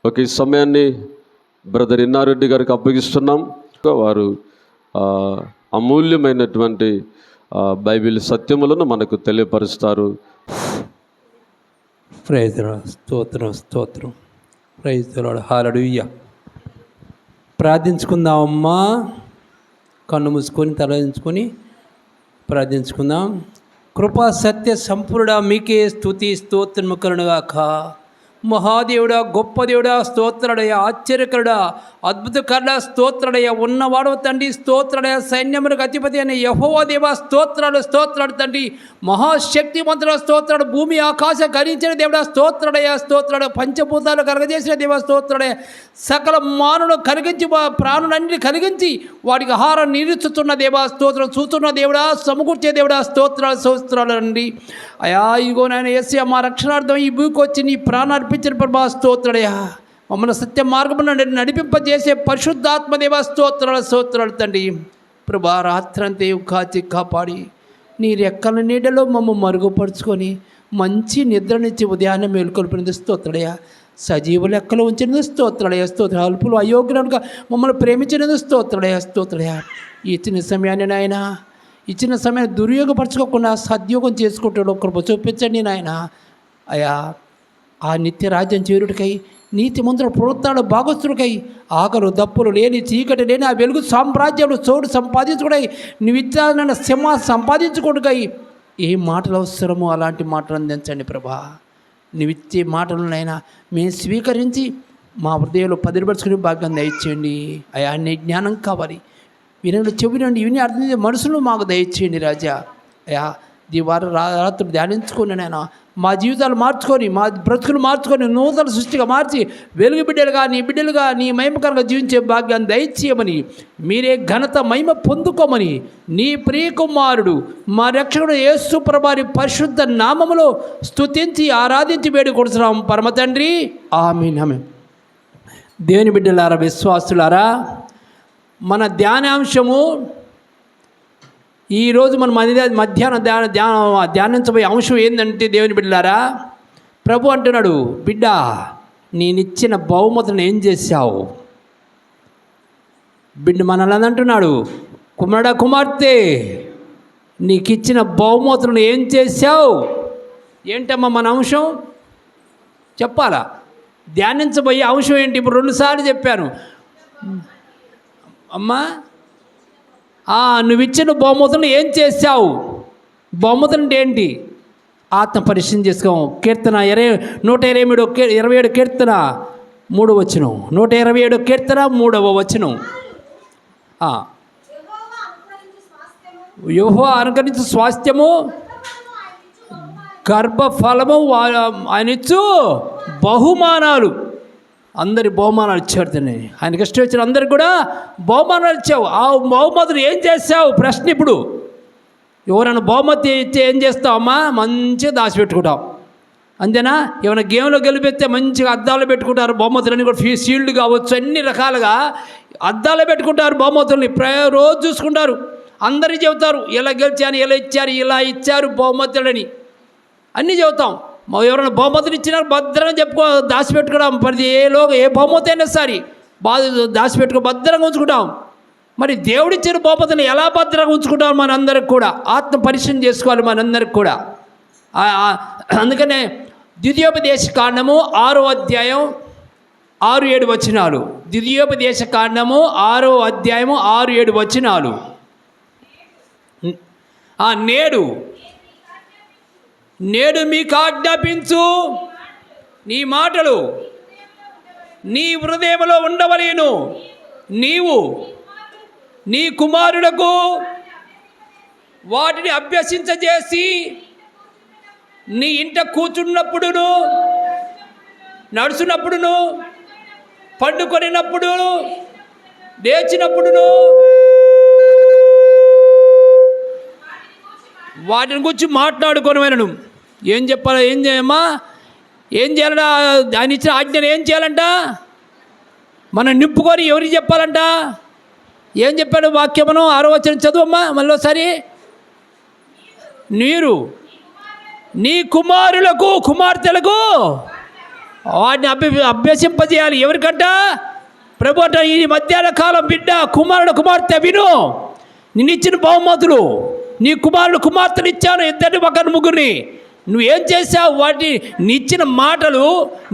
ఈ సమయాన్ని బ్రదర్ ఇన్నారెడ్డి గారికి అప్పగిస్తున్నాం. వారు అమూల్యమైనటువంటి బైబిల్ సత్యములను మనకు తెలియపరుస్తారు. Praise the lord. స్తోత్రం స్తోత్రం. Praise the lord. హల్లెలూయా. ప్రార్థించుకుందామమ్మా. కన్ను మూసుకొని తలదించుకొని ప్రార్థించుకుందాం. కృపా సత్య సంపూర్ణ మీకే స్తుతి స్తోత్రము కలుగుగాక. మహాదేవుడా, గొప్ప దేవుడా, స్తోత్రుడయ్యా, ఆశ్చర్యకరుడా, అద్భుతకరుడా, స్తోత్రుడయ్యా, ఉన్నవాడు తండ్రి, స్తోత్రుడయ్యా, సైన్యములకు అధిపతి అనే యెహోవా దేవా, స్తోత్రాలు స్తోత్రాలు తండ్రి, మహాశక్తిమంతుడ, స్తోత్రాడు, భూమి ఆకాశం కరించిన దేవుడా, స్తోత్రుడయ్యా, స్తోత్రాడు, పంచభూతాలు కలగజేసిన దేవా, స్తోత్రుడయ్యా, సకల మానవులు కలిగించి ప్రాణులన్నిటి కలిగించి వాడికి ఆహారం నిలుచుతున్న దేవా, స్తోత్రం, చూస్తున్న దేవుడా, సమకూర్చే దేవుడా, స్తోత్రాలు స్తోత్రాలు అండి. అయా ఇగో నాయన యేసయ్యా, మా రక్షణార్థం ఈ భూమికి వచ్చి నీ ప్రాణాలు అర్పించిన ప్రభా, స్తోత్రుడయ్యా, మమ్మల్ని సత్య మార్గమున నడిపింపజేసే పరిశుద్ధాత్మ దేవా, స్తోత్రాలు స్తోత్రాలు తండ్రి. ప్రభా, రాత్రంతే కాచి కాపాడి నీ రెక్కల నీడలో మమ్మల్ని మరుగుపరుచుకొని మంచి నిద్రనిచ్చి ఉదయాన్నే మేలుకొల్పినది స్తోత్రుడయ్యా. సజీవ లెక్కలు ఉంచినది స్తోత్రుడయ్యా, స్తోత్ర. అల్పులు అయోగ్యులుగా మమ్మల్ని ప్రేమించినది స్తోత్రుడయ్యా, స్తోత్రుడయ్యా. ఇచ్చిన సమయాన్ని నాయన, ఇచ్చిన సమయాన్ని దుర్యోగపరచుకోకుండా సద్యోగం చేసుకుంటాడు కృప చూపించండి నాయన. అయా ఆ నిత్య రాజ్యం చేరుడికై నీతిమంతుల పునరుత్థాన భాగస్తుడికై ఆకలు దప్పులు లేని చీకటి లేని ఆ వెలుగు సామ్రాజ్యంలో చోటు సంపాదించుకుడై నిత్యాన్ని సింహ సంపాదించుకోడుకై ఏ మాటలు అవసరమో అలాంటి మాటలు అందించండి ప్రభా. నీవిచ్చే మాటలనైనా మేము స్వీకరించి మా హృదయంలో పదిలిపరుచుకునే భాగ్యం దయచేయండి అయా. నీ జ్ఞానం కావాలి, వినండి, చెవినండి, విని అర్థం చేసే మనసును మాకు దయచేయండి రాజా. అయా వారు రాత్రులు ధ్యానించుకొని నాయన మా జీవితాలు మార్చుకొని, మా బ్రతుకులు మార్చుకొని, నూతన సృష్టిగా మార్చి వెలుగు బిడ్డలుగా నీ బిడ్డలుగా నీ మహిమకరంగా జీవించే భాగ్యాన్ని దయచేయమని, మీరే ఘనత మహిమ పొందుకోమని నీ ప్రియకుమారుడు మా రక్షకుడు యేసు ప్రభువారి పరిశుద్ధ నామములో స్తుతించి ఆరాధించి వేడుకొడుతున్నాం పరమ తండ్రి. ఆమేన్ ఆమేన్. దేవుని బిడ్డలారా, విశ్వాసులారా, మన ధ్యానాంశము ఈరోజు మనం మధ్యాహ్నం ధ్యానించబోయే అంశం ఏంటంటే, దేవుని బిడ్డలారా, ప్రభు అంటున్నాడు, బిడ్డ నేనిచ్చిన బహుమతులను ఏం చేశావు? బిడ్డ మనల్ని అంటున్నాడు, కుమారుడా కుమార్తె నీకు ఇచ్చిన బహుమతులను ఏం చేశావు? ఏంటమ్మా మన అంశం? చెప్పాలా? ధ్యానించబోయే అంశం ఏంటి? ఇప్పుడు 2 సార్లు చెప్పాను అమ్మా. నువ్విచ్చిన బహుమతులను ఏం చేశావు? బహుమతులు అంటే ఏంటి? ఆత్మ పరిశీలన చేసుకోము. కీర్తన 127 కీర్తన 3వ వచనం, 127 కీర్తన 3వ వచనం. యెహోవా అనుగ్రహించు స్వాస్థ్యము, గర్భఫలము, ఆయన ఇచ్చు బహుమానాలు. అందరి బహుమానాలు ఇచ్చాడు తిని, ఆయనకి ఇష్టం వచ్చిన అందరికి కూడా బహుమానాలు ఇచ్చావు. ఆ బహుమతులు ఏం చేసావు? ప్రశ్న. ఇప్పుడు ఎవరైనా బహుమతి ఇస్తే ఏం చేస్తావమ్మా? మంచిగా దాచిపెట్టుకుంటాం, అంతేనా? ఏమైనా గేమ్లో గెలిపిస్తే మంచిగా అద్దాలు పెట్టుకుంటారు బహుమతులన్నీ కూడా. షీల్డ్ కావచ్చు, అన్ని రకాలుగా అద్దాలు పెట్టుకుంటారు బహుమతుల్ని, రోజు చూసుకుంటారు. అందరికీ చెబుతారు ఇలా గెలిచాను, ఇలా ఇచ్చారు బహుమతులని అన్నీ చెబుతాం. ఎవరైనా బహుమతులు ఇచ్చినా భద్రంగా దాచిపెట్టుకోవడం. ప్రతి ఏ బహుమతి అయినా సరే దాచిపెట్టుకో, భద్రంగా ఉంచుకుంటాం. మరి దేవుడిచ్చిన బహుమతిని ఎలా భద్రంగా ఉంచుకుంటాం? మనందరికి కూడా ఆత్మ పరిశీలన చేసుకోవాలి మనందరికి కూడా. అందుకనే ద్వితీయోపదేశ కాండము 6వ అధ్యాయం 6-7 వచనాలు. ద్వితీయోపదేశ కాండము 6వ అధ్యాయము 6-7 వచనాలు. నేడు మీకు ఆజ్ఞాపించు నీ మాటలు నీ హృదయంలో ఉండవలేను. నీవు నీ కుమారులకు వాటిని అభ్యసించజేసి నీ ఇంట కూర్చున్నప్పుడును, నడుచున్నప్పుడును, పండుకొనినప్పుడు, లేచినప్పుడును వాటిని గురించి మాట్లాడుకోనమేనను. ఏం చెప్పాలి? ఏం చేయమ్మా? ఏం చేయాలంట? ఆయన ఇచ్చిన ఆజ్ఞను ఏం చేయాలంట? మనం నింపుకొని ఎవరికి చెప్పాలంట? ఏం చెప్పాడు వాక్యమును? 6వ వచనం చదువమ్మా మళ్ళీసారి. మీరు నీ కుమారులకు కుమార్తెలకు వాడిని అభ్యసింపజేయాలి. ఎవరికంట? ప్రభు అంట, ఈ మధ్యాహ్న కాలం బిడ్డ, కుమారుడు కుమార్తె విను, నిన్ను ఇచ్చిన బహుమతులు, నీ కుమారుడు కుమార్తెను ఇచ్చాను, ఇద్దరిని ఒకరిని ముగ్గురిని. నువ్వేం చేసావు? వాటి నిచ్చిన మాటలు,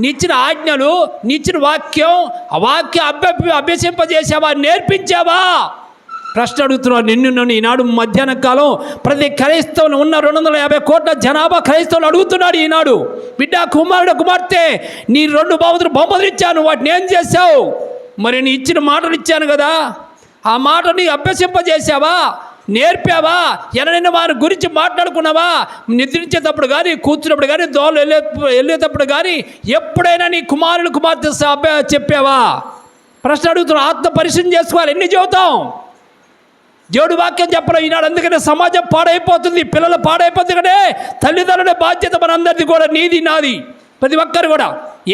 నిచ్చిన ఆజ్ఞలు, నిచ్చిన వాక్యం, ఆ వాక్యం అభ్యసింపజేసావా? నేర్పించావా? ప్రశ్న అడుగుతున్నావు నిన్ను. ఈనాడు మధ్యాహ్న కాలం ప్రతి క్రైస్తవులు ఉన్న 250 కోట్ల జనాభా క్రైస్తవులు అడుగుతున్నాడు ఈనాడు, బిడ్డ, కుమారుడు కుమార్తె, నీ 2 బహుమతులు ఇచ్చాను, వాటిని ఏం చేశావు? మరి నీ ఇచ్చిన మాటలు ఇచ్చాను కదా, ఆ మాటని అభ్యసింపజేసావా? నేర్పావా? ఎనైనా వారి గురించి మాట్లాడుకున్నావా? నిద్రించేటప్పుడు కానీ, కూర్చున్నప్పుడు కానీ, దోళ్ళు వెళ్ళేటప్పుడు కానీ ఎప్పుడైనా నీ కుమారుడు కుమార్తె చెప్పావా? ప్రశ్న అడుగుతున్నావు. ఆత్మ పరిశీలన చేసుకోవాలి. ఎన్ని చెబుతాం? దేవుడి వాక్యం చెప్పడం ఈనాడు. అందుకనే సమాజం పాడైపోతుంది, పిల్లలు పాడైపోతుంది. కదే తల్లిదండ్రుల బాధ్యత మనందరిది కూడా, నీది నాది, ప్రతి ఒక్కరు కూడా.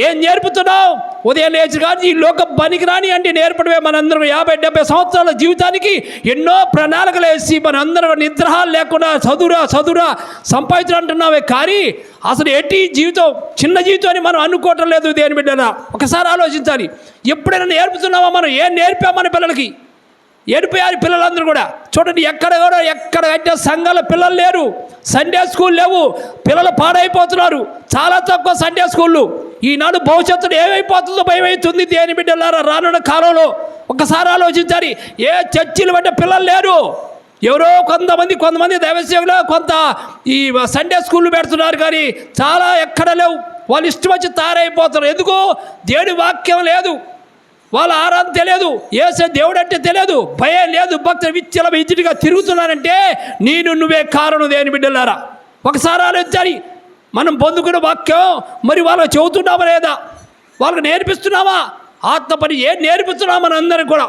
ఏం నేర్పుతున్నావు? ఉదయం లేచి కానీ ఈ లోక పనికి రాని అంటే నేర్పడమే. మనందరం 50-70 సంవత్సరాల జీవితానికి ఎన్నో ప్రణాళికలు వేసి మనందరం నిద్రహాలు లేకుండా చదువురా సంపాదించడం అంటున్నావే, కానీ అసలు ఎట్టి జీవితం, చిన్న జీవితం అని మనం అనుకోవటం లేదు. దేని బిడ్డనా ఒకసారి ఆలోచించాలి. ఎప్పుడైనా నేర్పుతున్నావా? మనం ఏం నేర్పాం మన పిల్లలకి? ఏడిపోయారు పిల్లలందరూ కూడా. చూడండి, ఎక్కడైతే సంఘాల పిల్లలు లేరు, సండే స్కూల్ లేవు, పిల్లలు పాడైపోతున్నారు. చాలా తక్కువ సండే స్కూళ్ళు. ఈనాడు భవిష్యత్తులో ఏమైపోతుందో భయం అవుతుంది. దేని బిడ్డలారా, రానున్న కాలంలో ఒకసారి ఆలోచించాలి. ఏ చర్చిలు బట్టి పిల్లలు లేరు. ఎవరో కొంతమంది దైవసేవలో కొంత ఈ సండే స్కూళ్ళు పెడుతున్నారు, కానీ చాలా ఎక్కడ లేవు. వాళ్ళు ఇష్టం వచ్చి తయారైపోతున్నారు. ఎందుకు? దేవుడి వాక్యం లేదు, వాళ్ళ ఆరాధన తెలియదు, ఏసే దేవుడు అంటే తెలియదు, భయం లేదు, భక్తులు విచ్చలవిచ్చిగా తిరుగుతున్నారంటే నువ్వే కారణం. దేని బిడ్డలారా ఒకసారి ఆలోచించాలి. మనం పొందుకున్న వాక్యం మరి వాళ్ళకి చెబుతున్నామా లేదా? వాళ్ళకి నేర్పిస్తున్నావా? ఆత్మ పని ఏం నేర్పిస్తున్నావు? మన అందరికి కూడా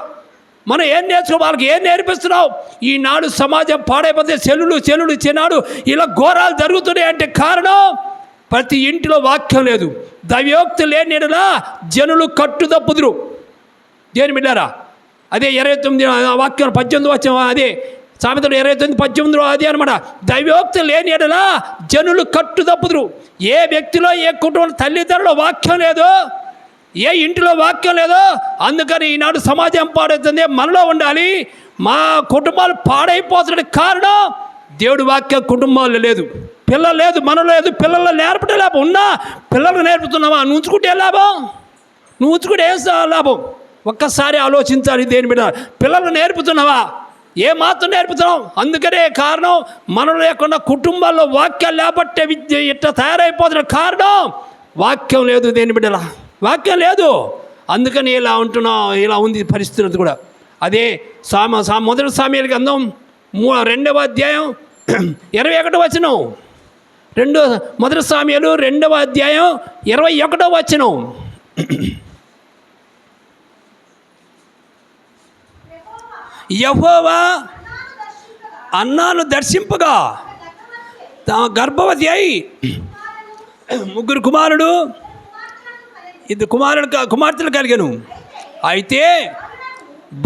మనం ఏం నేర్చుకో, వాళ్ళకి ఏం నేర్పిస్తున్నావు? ఈనాడు సమాజం పాడైపోతే చెల్లుడు చిన్నాడు ఇలా ఘోరాలు జరుగుతున్నాయి అంటే కారణం ప్రతి ఇంటిలో వాక్యం లేదు. దైవోక్తి లేని జనులు కట్టుదప్పుదురు. దేని బిడ్డారా, అదే 29 వాక్యం 18 వచ్చిన అదే సామెతలు 29-18 అదే అనమాట. దైవోక్తి లేని ఎడలా జనులు కట్టుదప్పుదురు. ఏ వ్యక్తిలో, ఏ కుటుంబం, తల్లిదండ్రుల వాక్యం లేదో, ఏ ఇంటిలో వాక్యం లేదో, అందుకని ఈనాడు సమాజం పాడవుతుంది. మనలో ఉండాలి. మా కుటుంబాలు పాడైపోతున్న కారణం దేవుడి వాక్యం కుటుంబాల్లో లేదు, పిల్లలు లేదు, మనలో లేదు. పిల్లల్లో నేర్పడం లాభం ఉన్నా పిల్లలకు నేర్పుతున్నావా? నువ్వు ఉంచుకుంటే ఏ లాభం? నువ్వు ఉంచుకుంటే ఏం లాభం? ఒక్కసారి ఆలోచించాలి. దేని మీద పిల్లలు నేర్పుతున్నావా? ఏ మాత్రం నేర్పుతున్నాం? అందుకనే కారణం మనం లేకుండా కుటుంబాల్లో వాక్యాలు లేబట్టే విద్య ఇట్లా తయారైపోతున్న కారణం వాక్యం లేదు. దేని బిడ్డలా వాక్యం లేదు. అందుకని ఇలా ఉంటున్నాం, ఇలా ఉంది పరిస్థితి కూడా. అదే మొదటి సామ్యుల గ్రంథం 2వ అధ్యాయం 21వ వచనం. మొదటి సామ్యులు 2వ అధ్యాయం 21వ వచనం. యెహోవా అన్నాను దర్శింపగా గర్భవతి అయి 3 కుమార్తెలు కలిగెను. అయితే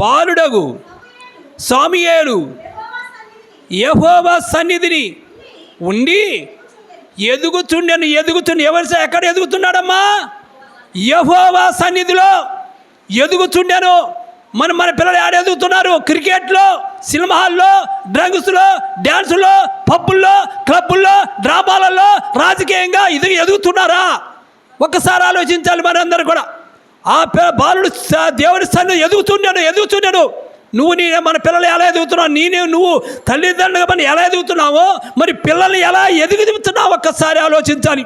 బాలుడగు సాముయేలు యెహోవా సన్నిధిని ఉండి ఎదుగుతుండెను. ఎక్కడ ఎదుగుతున్నాడమ్మా? యెహోవా సన్నిధిలో ఎదుగుతుండెను. మన పిల్లలు ఆడ ఎదుగుతున్నారు? క్రికెట్లో, సినిమా హాల్లో, డ్రగ్స్లో, డ్యాన్సులో, పబ్బుల్లో, క్లబ్బుల్లో, డ్రామాలలో, రాజకీయంగా ఎదుగుతున్నారా? ఒక్కసారి ఆలోచించాలి మనందరూ కూడా. ఆ బాలుడు దేవుని సన్నిధిలో ఎదుగుతున్నాడు. మన పిల్లలు ఎలా ఎదుగుతున్నావు? నువ్వు తల్లిదండ్రులుగా మనం ఎలా ఎదుగుతున్నావో మరి పిల్లల్ని ఎలా ఎదుగుతున్నావు? ఒక్కసారి ఆలోచించాలి.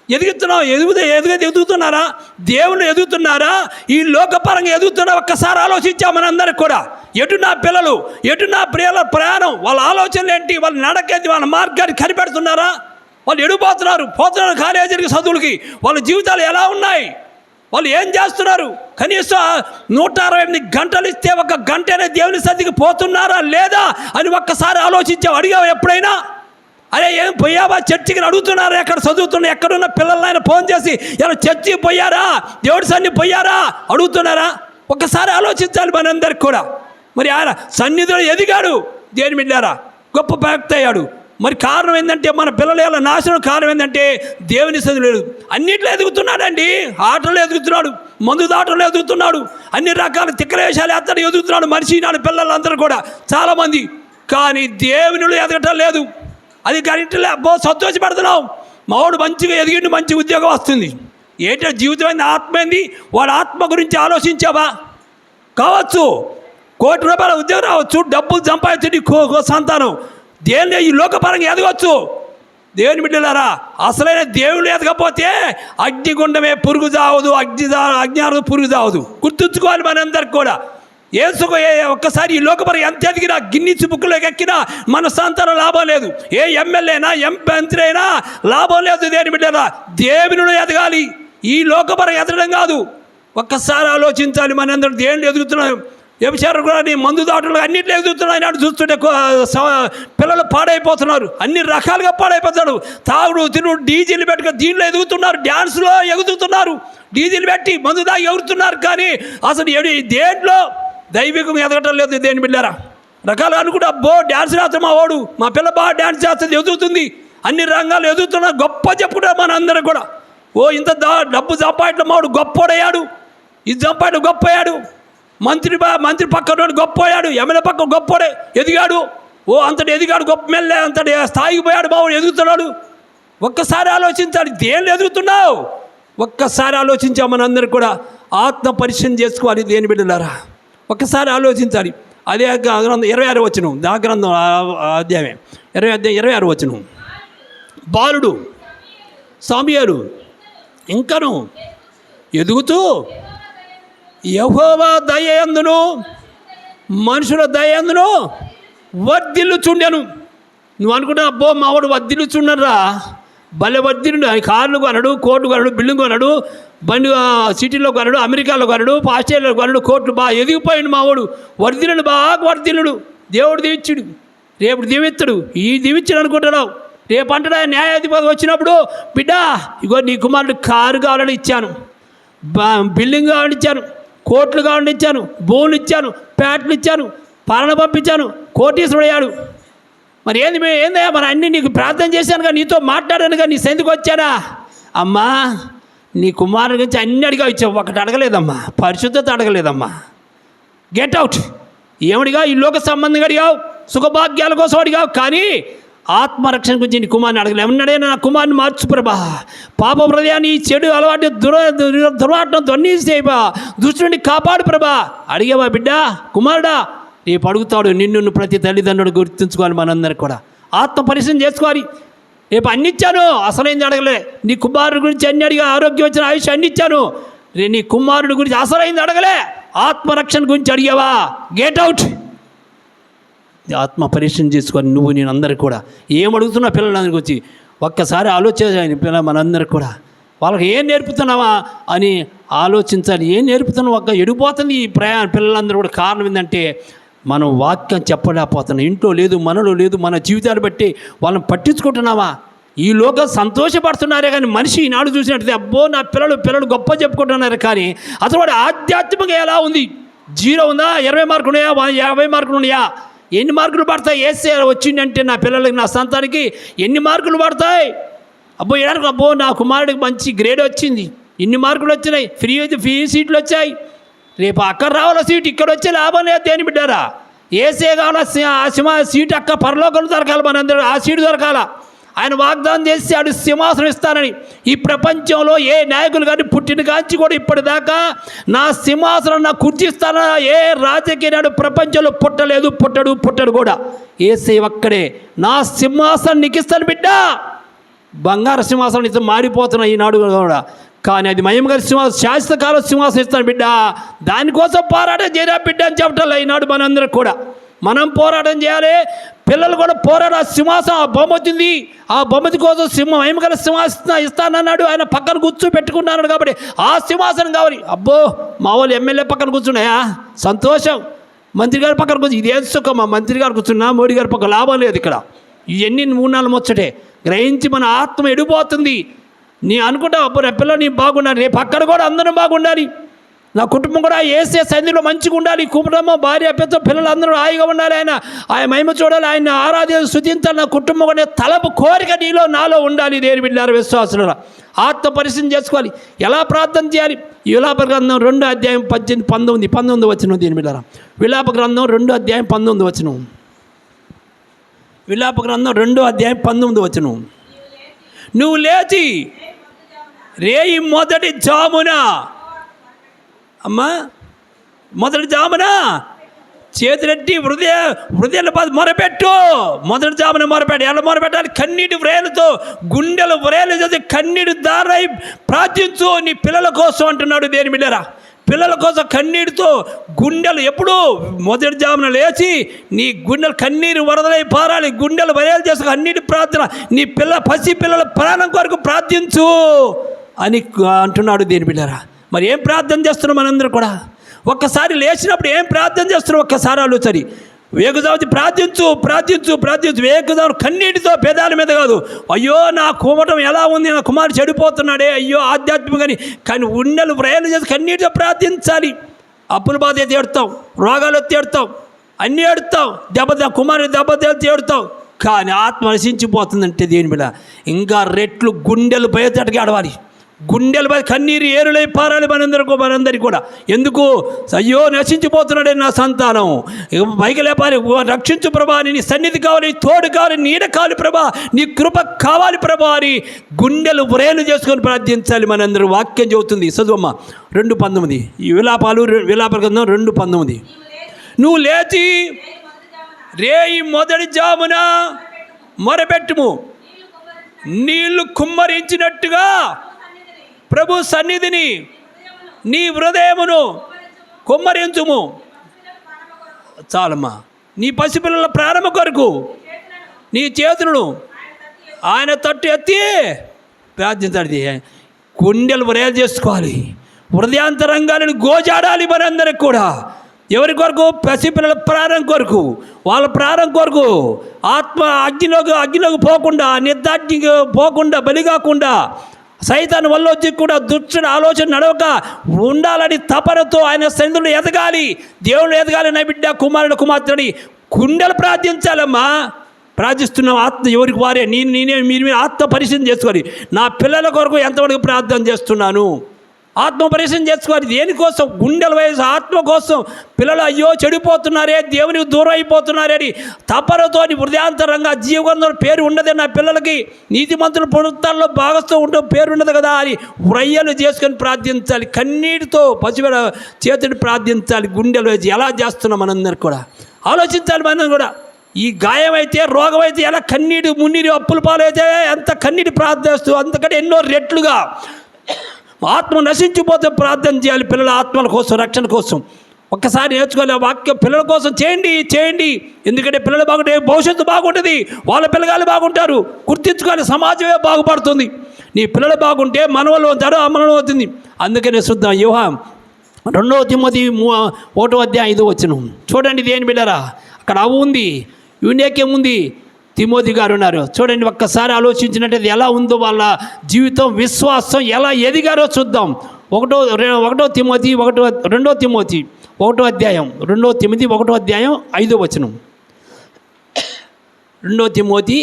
ఎదుగుతున్నారా? దేవుని ఎదుగుతున్నారా? ఈ లోకపరంగా ఎదుగుతున్నా? ఒక్కసారి ఆలోచించా మనందరికి కూడా. ఎటు నా పిల్లలు, ఎటు నా ప్రియుల ప్రయాణం, వాళ్ళ ఆలోచనలు ఏంటి, వాళ్ళ నడకేంటి, వాళ్ళ మార్గాన్ని కనిపెడుతున్నారా? వాళ్ళు పోతున్నారు కాలేజీలకి, చదువులకి. వాళ్ళ జీవితాలు ఎలా ఉన్నాయి? వాళ్ళు ఏం చేస్తున్నారు? కనీసం 168 గంటలు ఇస్తే 1 గంటనే దేవుని సన్నిధికి పోతున్నారా లేదా అని ఒక్కసారి ఆలోచించావు? అడిగావు ఎప్పుడైనా? అరే ఏం పోయావా చర్చికి అడుగుతున్నారా? ఎక్కడ చదువుతున్నా, ఎక్కడున్న పిల్లల్ని ఆయన ఫోన్ చేసి ఇలా చర్చికి పోయారా, దేవుడి సన్నిధి పోయారా అడుగుతున్నారా? ఒక్కసారి ఆలోచించాలి మనందరికి కూడా. మరి ఆయన సన్నిధిలో ఎదిగాడు. దేని బిడ్డారా? గొప్ప భక్తి అయ్యాడు. మరి కారణం ఏంటంటే మన పిల్లలు ఎలా నాశనం కారణం ఏంటంటే దేవుని సన్నిధి లేదు. అన్నిట్లో ఎదుగుతున్నాడండి. ఆటలు ఎదుగుతున్నాడు, మందు దాటలు ఎదుగుతున్నాడు, అన్ని రకాల తిక్కలేశాలు అతను ఎదుగుతున్నాడు. మనిషి నాడు పిల్లలందరూ కూడా చాలామంది. కానీ దేవునిలో ఎదగటం లేదు. అది గంటలే సంతోషపడుతున్నాం. మావాడు మంచిగా ఎదిగిండు, మంచి ఉద్యోగం వస్తుంది. ఏంటో జీవితం అయింది, ఆత్మ ఏంది. వాడు ఆత్మ గురించి ఆలోచించావా? కావచ్చు, ₹1,00,000 ఉద్యోగం రావచ్చు, డబ్బులు సంపాదించండి, సంతానం దేవుని ఈ లోకపరంగా ఎదగవచ్చు. దేవుని బిడ్డలారా, అసలైన దేవుడు ఎదగకపోతే అగ్నిగుండమే పురుగు చావదు, అజ్ఞానం పురుగు చావదు. గుర్తుంచుకోవాలి మనందరికి కూడా. ఏసుకు ఒక్కసారి ఈ లోకపరంగా ఎంత ఎదిగినా, గిన్నిస్ బుక్లోకి ఎక్కినా మన సంతానం లాభం లేదు. ఏ ఎమ్మెల్యేనా మంత్రి అయినా లాభం లేదు. దేవుని బిడ్డలారా, దేవునిలో ఎదగాలి, ఈ లోకపరంగా ఎదగడం కాదు. ఒక్కసారి ఆలోచించాలి. మనందరం దేవుని ఎదుగుతున్నాం. వ్యభిచారం కూడా మందు దాటలు అన్నింటిలో ఎదుగుతున్నాయి. నాడు చూస్తుంటే పిల్లలు పాడైపోతున్నారు, అన్ని రకాలుగా పాడైపోతున్నారు. తాగుడు తినుడు డీజీలు పెట్టుకుని దీనిలో ఎదుగుతున్నారు, డ్యాన్స్లో ఎదుగుతున్నారు, డీజీలు పెట్టి మందు దాగి ఎగురుతున్నారు. కానీ అసలు దేంట్లో దైవికం ఎదగటం లేదు. దేని బిడ్డారా, రకాలుగా అనుకుంటే అబ్బో డ్యాన్స్ చేస్తాం, మా వాడు మా పిల్ల బాగా డ్యాన్స్ చేస్తుంది, ఎదుగుతుంది, అన్ని రంగాలు ఎదుగుతున్నారు, గొప్ప చెప్పుకుంటారు మన అందరం కూడా. ఓ ఇంత డబ్బు సంపాదన మావాడు గొప్పోడయ్యాడు, ఇది సంపాదన గొప్ప అయ్యాడు, మంత్రి పక్కన గొప్పయ్యాడు, ఎమ్మెల్యే పక్కన గొప్పోడే ఎదిగాడు, ఓ అంతటి ఎదిగాడు, గొప్ప మెల్లే అంతటి స్థాయికి పోయాడు, బావుడు ఎదుగుతున్నాడు. ఒక్కసారి ఆలోచించాలి, దేని ఎదుగుతున్నావు? ఒక్కసారి ఆలోచించాం. మనందరూ కూడా ఆత్మ పరిశీలన చేసుకోవాలి. దేని బిడ్డలారా, ఒక్కసారి ఆలోచించాలి. అదే గ్రంథం 26 వచనం, దా గ్రంథం అధ్యాయమే 26 వచనం. బాలుడు సమూయేలు ఇంకను ఎదుగుతూ యెహోవా దయయందును మనుషుల దయయందును వర్ధిల్లుచుండెను. నువ్వు అనుకుంటా అబ్బో మావాడు వర్ధిల్లుచుండరా, భలే వర్ధిల్లుడు. కార్లు కొనడు, కోట్లు కొనడు, బిల్డింగ్ కొనడు, బండి సిటీలో కొనడు, అమెరికాలో కొనడు, ఆస్ట్రేలియాలో కొనడు, కోట్లు బాగా ఎదిగిపోయాడు మావాడు, వర్ధిల్లుడు, బాగా వర్ధిల్లుడు. దేవుడు దీవించుడు, రేపు దీవిస్తాడు. ఈ దీవించాడు అనుకుంటున్నావు. రేపు అంటాడా న్యాయాధిపతి వచ్చినప్పుడు, బిడ్డ ఇగో నీ కుమారుడు కారు కావాలని ఇచ్చాను, బిల్డింగ్ కావాలని ఇచ్చాను, కోట్లు కావాలని ఇచ్చాను, భూములు ఇచ్చాను, ప్యాట్లు ఇచ్చాను, పాలన పంపించాను, కోటీశ్వరుడు అయ్యాడు. మరి ఏందయ్యా మరి అన్నీ నీకు ప్రార్థన చేశానుగా, నీతో మాట్లాడానుగా, నీ సెందుకు వచ్చానా? అమ్మా నీ కుమారుడి గురించి అన్ని అడిగా ఇచ్చావు, ఒకటి అడగలేదమ్మా, పరిశుద్ధత అడగలేదమ్మా. Get out. ఏమడిగా? ఈ లోక సంబంధంగా అడిగావు, సుఖభాగ్యాల కోసం అడిగావు, కానీ ఆత్మరక్షణ గురించి నీ కుమారుని అడగలేదు. ఏమన్నాడే? నా కుమారుని మార్చు ప్రభా, పాప హృదయాన్ని, చెడు అలవాటు దుర్వాటం దొన్నీసేపా, దృష్టి నుండి కాపాడు ప్రభా. అడిగావా బిడ్డ? కుమారుడా రేపు అడుగుతాడు నిన్ను. ప్రతి తల్లిదండ్రుడు గుర్తుంచుకోవాలి. మనందరికి కూడా ఆత్మ పరిశీలన చేసుకోవాలి. రేపు అన్ని ఇచ్చాను, అసలైంది అడగలే. నీ కుమారుడి గురించి అన్ని అడిగా, ఆరోగ్యం వచ్చిన ఆయుష్ అన్ని ఇచ్చాను, నీ కుమారుడి గురించి అసలైంది అడగలే. ఆత్మరక్షణ గురించి అడిగావా? Get out. ఆత్మ పరిశీలన చేసుకొని నువ్వు నేను అందరికి కూడా ఏమడుగుతున్నా పిల్లలందరికి వచ్చి ఒక్కసారి ఆలోచించాలి. పిల్లల మనందరికి కూడా వాళ్ళకి ఏం నేర్పుతున్నావా అని ఆలోచించాలి. ఏం నేర్పుతున్నావు? ఒక్క ఎడిపోతుంది ఈ పిల్లలందరూ కూడా. కారణం ఏంటంటే మనం వాక్యం చెప్పలేకపోతున్నాం. ఇంట్లో లేదు, మనలో లేదు, మన జీవితాలు బట్టి వాళ్ళని పట్టించుకుంటున్నావా? ఈ లోకం సంతోషపడుతున్నారే కానీ మనిషి ఈనాడు చూసినట్టు అబ్బో నా పిల్లలు గొప్ప చెప్పుకుంటున్నారు, కానీ అసలు వాడు ఆధ్యాత్మికంగా ఎలా ఉంది? 0 ఉందా? 20 మార్కులు ఉన్నాయా? 50 మార్కులు ఉన్నాయా? ఎన్ని మార్కులు పడతాయి? ఏసే వచ్చిందంటే నా పిల్లలకి, నా సంతానికి ఎన్ని మార్కులు పడతాయి? అబ్బో ఏడాది అబ్బో నా కుమారుడికి మంచి గ్రేడ్ వచ్చింది, ఇన్ని మార్కులు వచ్చినాయి, ఫ్రీ సీట్లు వచ్చాయి, రేపు అక్కడ రావాల సీట్, ఇక్కడ వచ్చే లాభం లేదు. దేని బిడ్డారా? ఏసే కావాలా సీట్ అక్క పరలోకంలో దొరకాలి. మనందరూ ఆ సీటు దొరకాల. ఆయన వాగ్దానం చేశాడు సింహాసనం ఇస్తానని. ఈ ప్రపంచంలో ఏ నాయకులు కానీ పుట్టిన కాంచి కూడా ఇప్పటిదాకా నా సింహాసనం నా కుర్చీస్తానా ఏ రాజకీయ నాడు ప్రపంచంలో పుట్టడు కూడా. ఏసే ఒక్కడే నా సింహాసనం నీకు ఇస్తాను బిడ్డ. బంగారు సింహాసనం ఇస్తే మారిపోతున్నాయి ఈనాడు కూడా, కానీ అది మహిమగల సింహాసనం, శాశ్వతకాల సింహాసనం ఇస్తాను బిడ్డ. దానికోసం పోరాటం చేయరా బిడ్డ అని చెప్పటం ఈనాడు మనందరూ కూడా. మనం పోరాటం చేయాలి, పిల్లలు కూడా పోరాడు. ఆ సింహాసనం, ఆ బొమ్మ వచ్చింది, ఆ బొమ్మది కోసం మహిమగల సింహాసనం ఇస్తానన్నాడు. ఆయన పక్కన పెట్టుకున్నాడు కాబట్టి ఆ సింహాసనం కావాలి. అబ్బో మా వాళ్ళు ఎమ్మెల్యే పక్కన కూర్చున్నాయా? సంతోషం. మంత్రి గారి పక్కన కూర్చు, ఇదే సుఖం. మా మంత్రి గారు కూర్చున్నా, మోడీ గారి పక్కన లాభం లేదు. ఇక్కడ ఇవన్నీ 3-4 ముచ్చటే గ్రహించి మన ఆత్మ ఎడిపోతుంది. నీ అనుకుంటావు అబ్బో రేపు పిల్లలు నీ బాగుండాలి, రేపు అక్కడ కూడా అందరం బాగుండాలి. నా కుటుంబం కూడా ఏసే సన్నిధిలో మంచిగా ఉండాలి, కుటుంబం భార్య పిల్ల పిల్లలందరూ హాయిగా ఉండాలి, ఆయన మహిమ చూడాలి, ఆయన ఆరాధన స్తుతించాలి, నా కుటుంబం కూడా తలపు కోరిక నాలో ఉండాలి. దేని బిడ్డలారా విశ్వాసులారా, ఆత్మ పరిశీలన చేసుకోవాలి. ఎలా ప్రార్థన చేయాలి? విలాప గ్రంథం 2 అధ్యాయం 19 వచనం. దేని బిడ్డలారా విలాప గ్రంథం 2 అధ్యాయం 19 వచనం. విలాప గ్రంథం 2 అధ్యాయం 19 వచనం. నువ్వు లేచి రేయి మొదటి జామున, అమ్మా మొదటి జామున చేతులెట్టి హృదయాల మొరపెట్టు. మొదటి జామున మొరపెట్టు. ఎలా మొరపెట్టాలి? కన్నీటి వ్రేలతో, గుండెలు వ్రేలు చేసి కన్నీటి దారై ప్రార్థించు నీ పిల్లల కోసం అంటున్నాడు. దేని బిడ్డరా, పిల్లల కోసం కన్నీటితో గుండెలు ఎప్పుడు మొదటి జామున లేచి నీ గుండెలు కన్నీరు వరదలై పారాలి, గుండెలు వ్రేలు చేసి కన్నీటి ప్రార్థన, నీ పసి పిల్లల ప్రాణం కొరకు ప్రార్థించు అని అంటున్నాడు. దేని బిడ్డరా, మరి ఏం ప్రార్థన చేస్తున్నాం మనందరూ కూడా? ఒక్కసారి లేచినప్పుడు ఏం ప్రార్థన చేస్తున్నాం ఒక్కసారి ఆలోచన. వేగుదావతి ప్రార్థించు. వేగుదావు కన్నీటితో, పేదాల మీద కాదు. అయ్యో నా కుమటం ఎలా ఉంది, నా కుమారుడు చెడిపోతున్నాడే, అయ్యో ఆధ్యాత్మికని, కానీ ఉండలు ప్రయాణం చేసి కన్నీటితో ప్రార్థించాలి. అప్పుల బాధ అయితే ఏడుతాం, రోగాలు ఎత్తి ఏడుతాం, అన్నీ ఏడుతాం, కుమారుడు దెబ్బతేల్చి ఏడుతాం. కానీ ఆత్మ నశించిపోతుందంటే దేని మీద ఇంకా రెట్లు గుండెలు బయటకి ఆడవాలి, గుండెలపై కన్నీరు ఏరులై పారాలి మనందరికీ కూడా. ఎందుకు? అయ్యో నశించిపోతున్నాడే నా సంతానం, పైకి లేపాలి, రక్షించు ప్రభా, నీ సన్నిధి కావాలి, తోడు కావాలి, నీడ కావాలి ప్రభా, నీ కృప కావాలి ప్రభా అని గుండెలు వ్రేలు చేసుకొని ప్రార్థించాలి. మనందరూ వాక్యం చెబుతుంది. చదువమ్మ 2:19. ఈ విలాప గ్రంథం 2:19. నువ్వు లేచి రేయి మొదటి జామున మొరపెట్టుము, నీళ్లు కుమ్మరించినట్టుగా ప్రభు సన్నిధిని నీ హృదయమును కుమ్మరించుము. చాలమ్మా. నీ పసిపిల్లల ప్రారంభ కొరకు నీ చేతులను ఆయన తట్టు ఎత్తి ప్రార్థించాలి. గుండెలు వ్రేలు చేసుకోవాలి, హృదయాంతరంగాలను గోజాడాలి మనందరికి కూడా. ఎవరి కొరకు? పసిపిల్లల ప్రాణం కొరకు, వాళ్ళ ప్రాణం కొరకు. ఆత్మ అగ్నిలోకి పోకుండా, నిర్దాక్షిణ్యంగా పోకుండా, బలి కాకుండా, సైతాన్ వల్ల వచ్చి కూడా దుష్టుడు ఆలోచన నడవక ఉండాలని తపనతో ఆయన సన్నిధిలో ఎదగాలి, దేవుళ్ళు ఎదగాలి. నా బిడ్డ కుమారుడు కుమార్తెని గుండెలు ప్రార్థించాలమ్మా. ప్రార్థిస్తున్నాం ఆత్మ ఎవరికి వారే. మీరు ఆత్మ పరిశీలన చేసుకోవాలి. నా పిల్లల కొరకు ఎంతవరకు ప్రార్థన చేస్తున్నాను? ఆత్మ పరిశీలన చేసుకోవాలి. దేనికోసం? గుండెల వయసు ఆత్మ కోసం. పిల్లలు అయ్యో చెడిపోతున్నారే, దేవునికి దూరం అయిపోతున్నారే అని తపనతో హృదయాంతరంగా జీవగ్రంథంలో పేరు ఉండదే నా పిల్లలకి, నీతిమంతుల పునరుత్థానంలో భాగస్థం ఉంటే పేరు ఉండదు కదా అని వ్రయ్యలు చేసుకొని ప్రార్థించాలి. కన్నీటితో పసిపిల్ల చేతుని ప్రార్థించాలి. గుండెలు వేసి ఎలా చేస్తున్నాం మనందరికి కూడా ఆలోచించాలి. మనం కూడా ఈ గాయం అయితే, రోగం అయితే ఎలా కన్నీటి మున్నీరు అప్పుల పాలైతే ఎంత కన్నీటి ప్రార్థిస్తూ అంతకంటే ఎన్నో రెట్లుగా ఆత్మ నశించిపోతే ప్రార్థన చేయాలి. పిల్లల ఆత్మల కోసం, రక్షణ కోసం ఒక్కసారి నేర్చుకోవాలి. వాక్యం పిల్లల కోసం చేయండి. ఎందుకంటే పిల్లలు బాగుంటే భవిష్యత్తు బాగుంటుంది, వాళ్ళ పిల్లగాళ్ళు బాగుంటారు. గుర్తించుకోవాలి, సమాజమే బాగుపడుతుంది. నీ పిల్లలు బాగుంటే మనవలు అవుతాడు, అమలు అవుతుంది. అందుకనే చూద్దాం. యోహాను 2 తిమోతి 1 అధ్యాయం 5 వచనం చూడండి. దేని బిడ్డరా, అక్కడ అవ్వ ఉంది, యూనేక్యం ఉంది, తిమోతి గారు ఉన్నారు. చూడండి, ఒక్కసారి ఆలోచించినట్టు ఎలా ఉందో వాళ్ళ జీవితం, విశ్వాసం ఎలా ఎదిగారో చూద్దాం. 2 తిమోతి 1 అధ్యాయం 2 అధ్యాయం 5 వచనం. 2 తిమోతి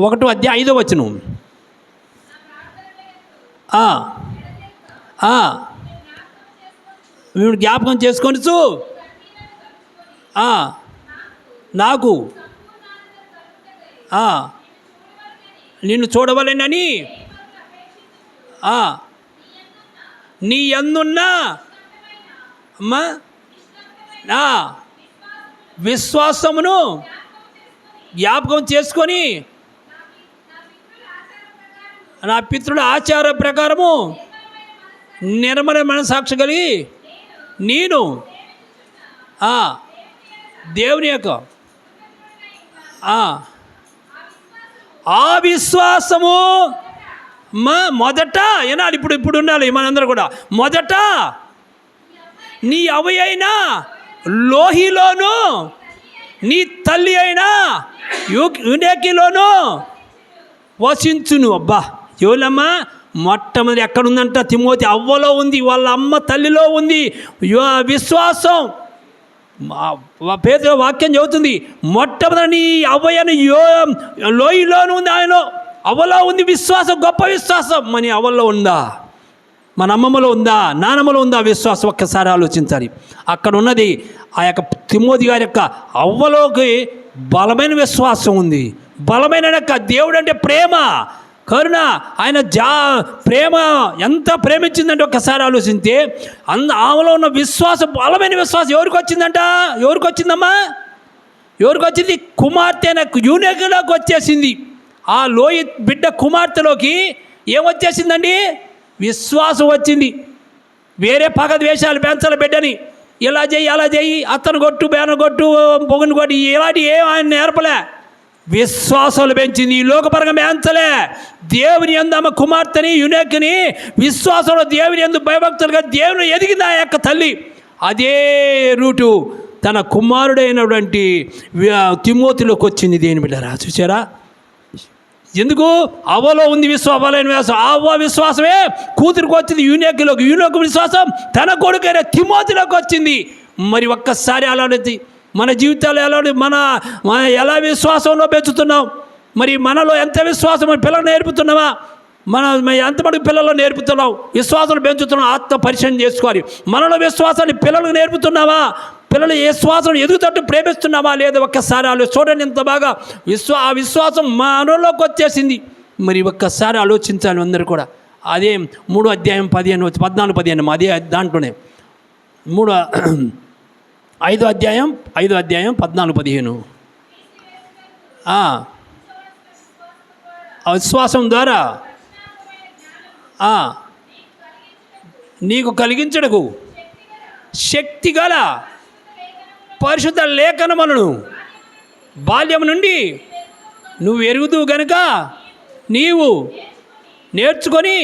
1 అధ్యాయం 5 వచనం. మేము జ్ఞాపకం చేసుకొని నాకు నిన్ను చూడవలెనని నీ యందున్న అమ్మా నా విశ్వాసమును జ్ఞాపకం చేసుకొని నా పితృల ఆచార ప్రకారము నిర్మల మనసాక్షి కలిగి నేను దేవుని యొక్క ఆ విశ్వాసము మొదట ఏనాడు ఇప్పుడు ఉండాలి మనందరూ కూడా. మొదట నీ అవ్వ అయినా లోహిలోను, నీ తల్లి అయినా యూనేకిలోను వసించును. అబ్బా ఎవరమ్మా? మొట్టమొదటి ఎక్కడుందంట? తిమోతి అవ్వలో ఉంది, వాళ్ళ అమ్మ తల్లిలో ఉంది విశ్వాసం. పేతురు వాక్యం చెబుతుంది, మొట్టమొదటి నీ అవ్వయను లోయలోను ఉంది, ఆయనలో అవ్వలో ఉంది విశ్వాసం, గొప్ప విశ్వాసం. మన అవ్వలో ఉందా? మన అమ్మమ్మలో ఉందా? నానమ్మలో ఉందా విశ్వాసం? ఒక్కసారి ఆలోచించాలి. అక్కడ ఉన్నది ఆ యొక్క తిమోతి గారి యొక్క అవ్వలోకి బలమైన విశ్వాసం ఉంది. బలమైన యొక్క దేవుడు అంటే ప్రేమ, కరుణ, ఆయన ప్రేమ ఎంత ప్రేమించిందంటే ఒక్కసారి ఆలోచిస్తే ఆమెలో ఉన్న విశ్వాసం, బలమైన విశ్వాసం ఎవరికి వచ్చిందంట? ఎవరికి వచ్చిందమ్మా? ఎవరికి వచ్చింది? కుమార్తె యూనేకులోకి వచ్చేసింది. ఆ లోయ బిడ్డ కుమార్తెలోకి ఏమొచ్చేసిందండి? విశ్వాసం వచ్చింది. వేరే పగ ద్వేషాలు పెంచాలి బిడ్డని, ఇలా చెయ్యి అలా చెయ్యి, అత్తను కొట్టు బేన కొట్టు పొగను కొట్టి, ఇలాంటి ఏం ఆయన నేర్పలే. విశ్వాసాలు పెంచింది, ఈ లోకపరంగా పెంచలే. దేవుని యందు ఆమె కుమార్తెని యునేక్ని విశ్వాసంలో దేవుని యందు భయభక్తులుగా దేవుని ఎదిగింది ఆ యొక్క తల్లి. అదే రూటు తన కుమారుడైనటువంటి తిమోతిలోకి వచ్చింది. దేని బిడ్డరా చూసారా? ఎందుకు? అవ్వలో ఉంది విశ్వాసమైన విశ్వాసం. అవ్వ విశ్వాసమే కూతురికి వచ్చింది యూనేకులోకి, యూనేకు విశ్వాసం తన కొడుకైన తిమోతిలోకి వచ్చింది. మరి ఒక్కసారి అలాంటి మన జీవితాలు మన ఎలా విశ్వాసంలో పెంచుతున్నాం? మరి మనలో ఎంత విశ్వాసం మన పిల్లలు నేర్పుతున్నావా? ఎంతమంది పిల్లలు నేర్పుతున్నావు? విశ్వాసాలు పెంచుతున్నాం. ఆత్మ పరిశీలన చేసుకోవాలి. మనలో విశ్వాసాన్ని పిల్లలకు నేర్పుతున్నావా? పిల్లలు విశ్వాసం ఎదుగుతట్టు ప్రేమిస్తున్నామా లేదా? ఒక్కసారి చూడండి, ఎంత బాగా ఆ విశ్వాసం మనలోకి వచ్చేసింది. మరి ఒక్కసారి ఆలోచించాలి అందరూ కూడా. అదే 3 అధ్యాయం 14-15 అదే దాంట్లోనే 5 అధ్యాయం 14-15 విశ్వాసం ద్వారా నీకు కలిగించడకు శక్తి గల పరిశుద్ధ లేఖనములను బాల్యం నుండి నువ్వు ఎరుగుదువు గనుక నీవు నేర్చుకొని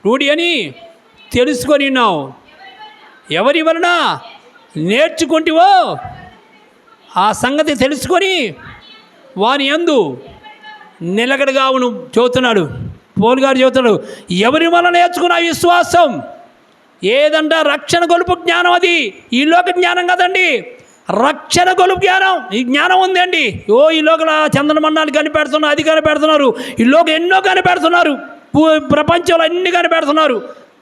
రూఢి అని తెలుసుకొని ఉన్నావు. ఎవరి వలన నేర్చుకుంటివో ఆ సంగతి తెలుసుకొని వాని యందు నిలకడగా అవును చెబుతున్నాడు. పౌలు గారు చెబుతున్నాడు, ఎవరి వలన నేర్చుకున్న విశ్వాసం ఏదంట? రక్షణ గొలుపు జ్ఞానం. అది ఈ లోక జ్ఞానం కదండి, రక్షణ గొలుపు జ్ఞానం. ఈ జ్ఞానం ఉందండి. ఈ లోకల చంద్రమండలాలు కనిపెడుతున్నారు, అది కనిపెడుతున్నారు, ఈ లోకం ఎన్నో కనిపెడుతున్నారు, ప్రపంచంలో అన్ని కనిపెడుతున్నారు.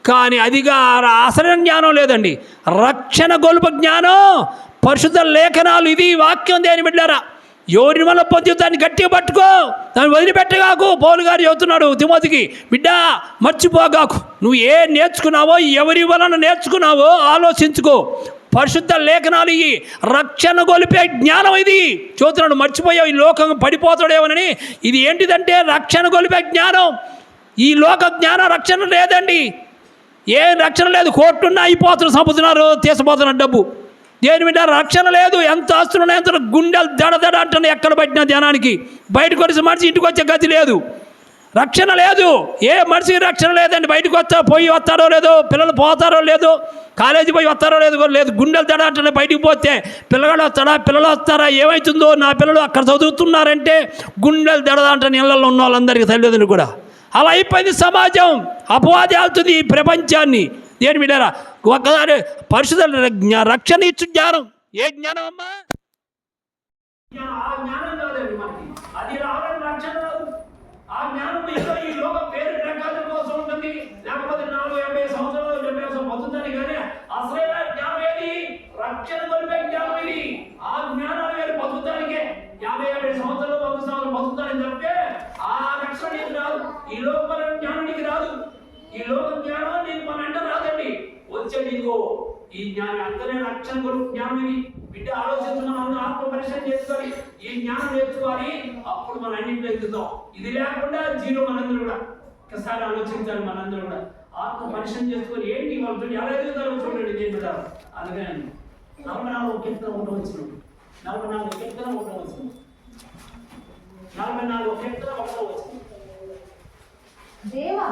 కానీ అదిగా అసలైన జ్ఞానం లేదండి. రక్షణ గొలుపు జ్ఞానం పరిశుద్ధ లేఖనాలు. ఇది వాక్యం. దేని బిడ్డారా? ఎవరి వల్ల పొంది దాన్ని గట్టిగా పట్టుకో, దాన్ని వదిలిపెట్టగాకు. పౌలు గారు చెబుతున్నాడు తిమోతికి, బిడ్డ మర్చిపోగాకు. నువ్వు ఏం నేర్చుకున్నావో, ఎవరి వలన నేర్చుకున్నావో ఆలోచించుకో. పరిశుద్ధ లేఖనాలు ఇవి రక్షణ గొలిపే జ్ఞానం. ఇది చూస్తున్నాడు, మర్చిపోయావు, ఈ లోకం పడిపోతాడేమోనని. ఇది ఏంటిదంటే రక్షణ గొలిపే జ్ఞానం. ఈ లోక జ్ఞానం రక్షణ లేదండి. ఏం రక్షణ లేదు. కోర్టున్నా అయిపోతున్నారు, చంపుతున్నారు, తీసిపోతున్నారు డబ్బు. దేని మీద రక్షణ లేదు. ఎంత ఆస్తులు ఎంత గుండెలు దడ అంటున్నాయి ఎక్కడ పట్టిన ధ్యానానికి. బయటకు వచ్చి మనిషి ఇంటికి వచ్చే గతి లేదు. రక్షణ లేదు. ఏ మనిషికి రక్షణ లేదండి. బయటకు పోయి వస్తారో లేదో, పిల్లలు పోతారో లేదో, కాలేజీ పోయి వస్తారో లేదు. గుండెలు దడ అంటున్నాయి. బయటికి పోతే పిల్లగాడు వస్తాడా, పిల్లలు వస్తారా, ఏమవుతుందో, నా పిల్లలు అక్కడ చదువుతున్నారంటే గుండెలు దడ అంటున్న ఇళ్ళల్లో ఉన్న వాళ్ళందరికీ తల్లిదండ్రులు కూడా. అలా అయిపోయింది సమాజం. అపవాది ఆలుతుంది ఈ ప్రపంచాన్ని. దేని బిడ్డారా? ఒకసారి పరిశుద్ధ రక్షణ ఇచ్చు జ్ఞానం. ఏ జ్ఞానం అమ్మా? ఆ జ్ఞానం కాదండి మనకి. అది రావడం రక్షణ రాదు. ఆ జ్ఞానం ఈ లోక పేరు ప్రకాశం కోసం ఉంటుంది. లేకపోతే 40-50 సంవత్సరాలు 70 సంవత్సరాలు పొందుతాను. కానీ అసలైన జ్ఞానం ఏది? రక్షణ కొలిపే జ్ఞానం ఇది. ఆ జ్ఞానాలు వేరు పొందుతానికే 50-50 సంవత్సరాలు 100 సంవత్సరాలు పొందుతానని చెప్తే ఆ రక్షణ నీకు రాదు. ఈ లోక జ్ఞానం నీకు రాదు. ఈ లోక జ్ఞానం నీకు మన అంటే రాదండి. వచ్చే నీకు ఈ జ్ఞానం అంతనే రక్షణ కొలుపు జ్ఞానం ఇది. బిడ్డ ఆలోచించుకున్న అందరూ ఆత్మ పరిశీలన చేసుకోవాలి. ఈ జ్ఞానం నేర్చుకోవాలి. అప్పుడు మనం అన్నింటిలో ఎదుగుతాం. ఇది లేకుండా జీరో. మనందరూ కూడా ఒకసారి ఆలోచించాలి. మనందరూ కూడా ఆత్మ పరిశీలన చేసుకొని ఏంటి వాళ్ళు ఎలా ఎదుగుతారో చూడండి. నేను కూడా అందుకని 44 కీర్తన ఉండవచ్చు. 44 కీర్తన ఉండవచ్చు. 44 కీర్తన ఉండవచ్చు. దేవా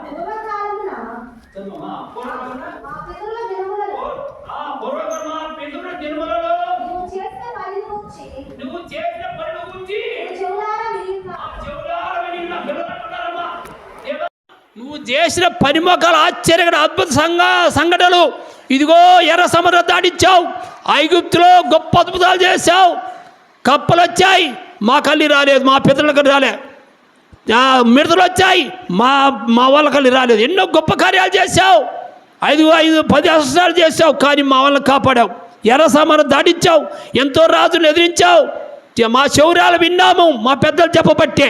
పూర్వకాలమున మా పితరుల దినములలో నువ్వు చేసిన పని గురించి చెవులారా విని ఉన్న పిల్లలు నువ్వు చేసిన పనిమొక్కలు ఆశ్చర్యకర అద్భుత సంఘటనలు, ఇదిగో ఎర్ర సముద్రం దాటించావు, ఐగుప్తులో గొప్ప అద్భుతాలు చేశావు, కప్పలు వచ్చాయి, మా కళ్ళు రాలేదు, మా పితరులకు రాలే, మిడతలు వచ్చాయి, మా వాళ్ళ కళ్ళు రాలేదు, ఎన్నో గొప్ప కార్యాలు చేశావు, 5-10 సంవత్సరాలు చేశావు, కానీ మా వాళ్ళని కాపాడావు, ఎర్ర సముద్రం దాటించావు, ఎంతో రాజును ఎదిరించావు, మా శౌర్యాలు విన్నాము, మా పెద్దలు చెప్పబట్టే.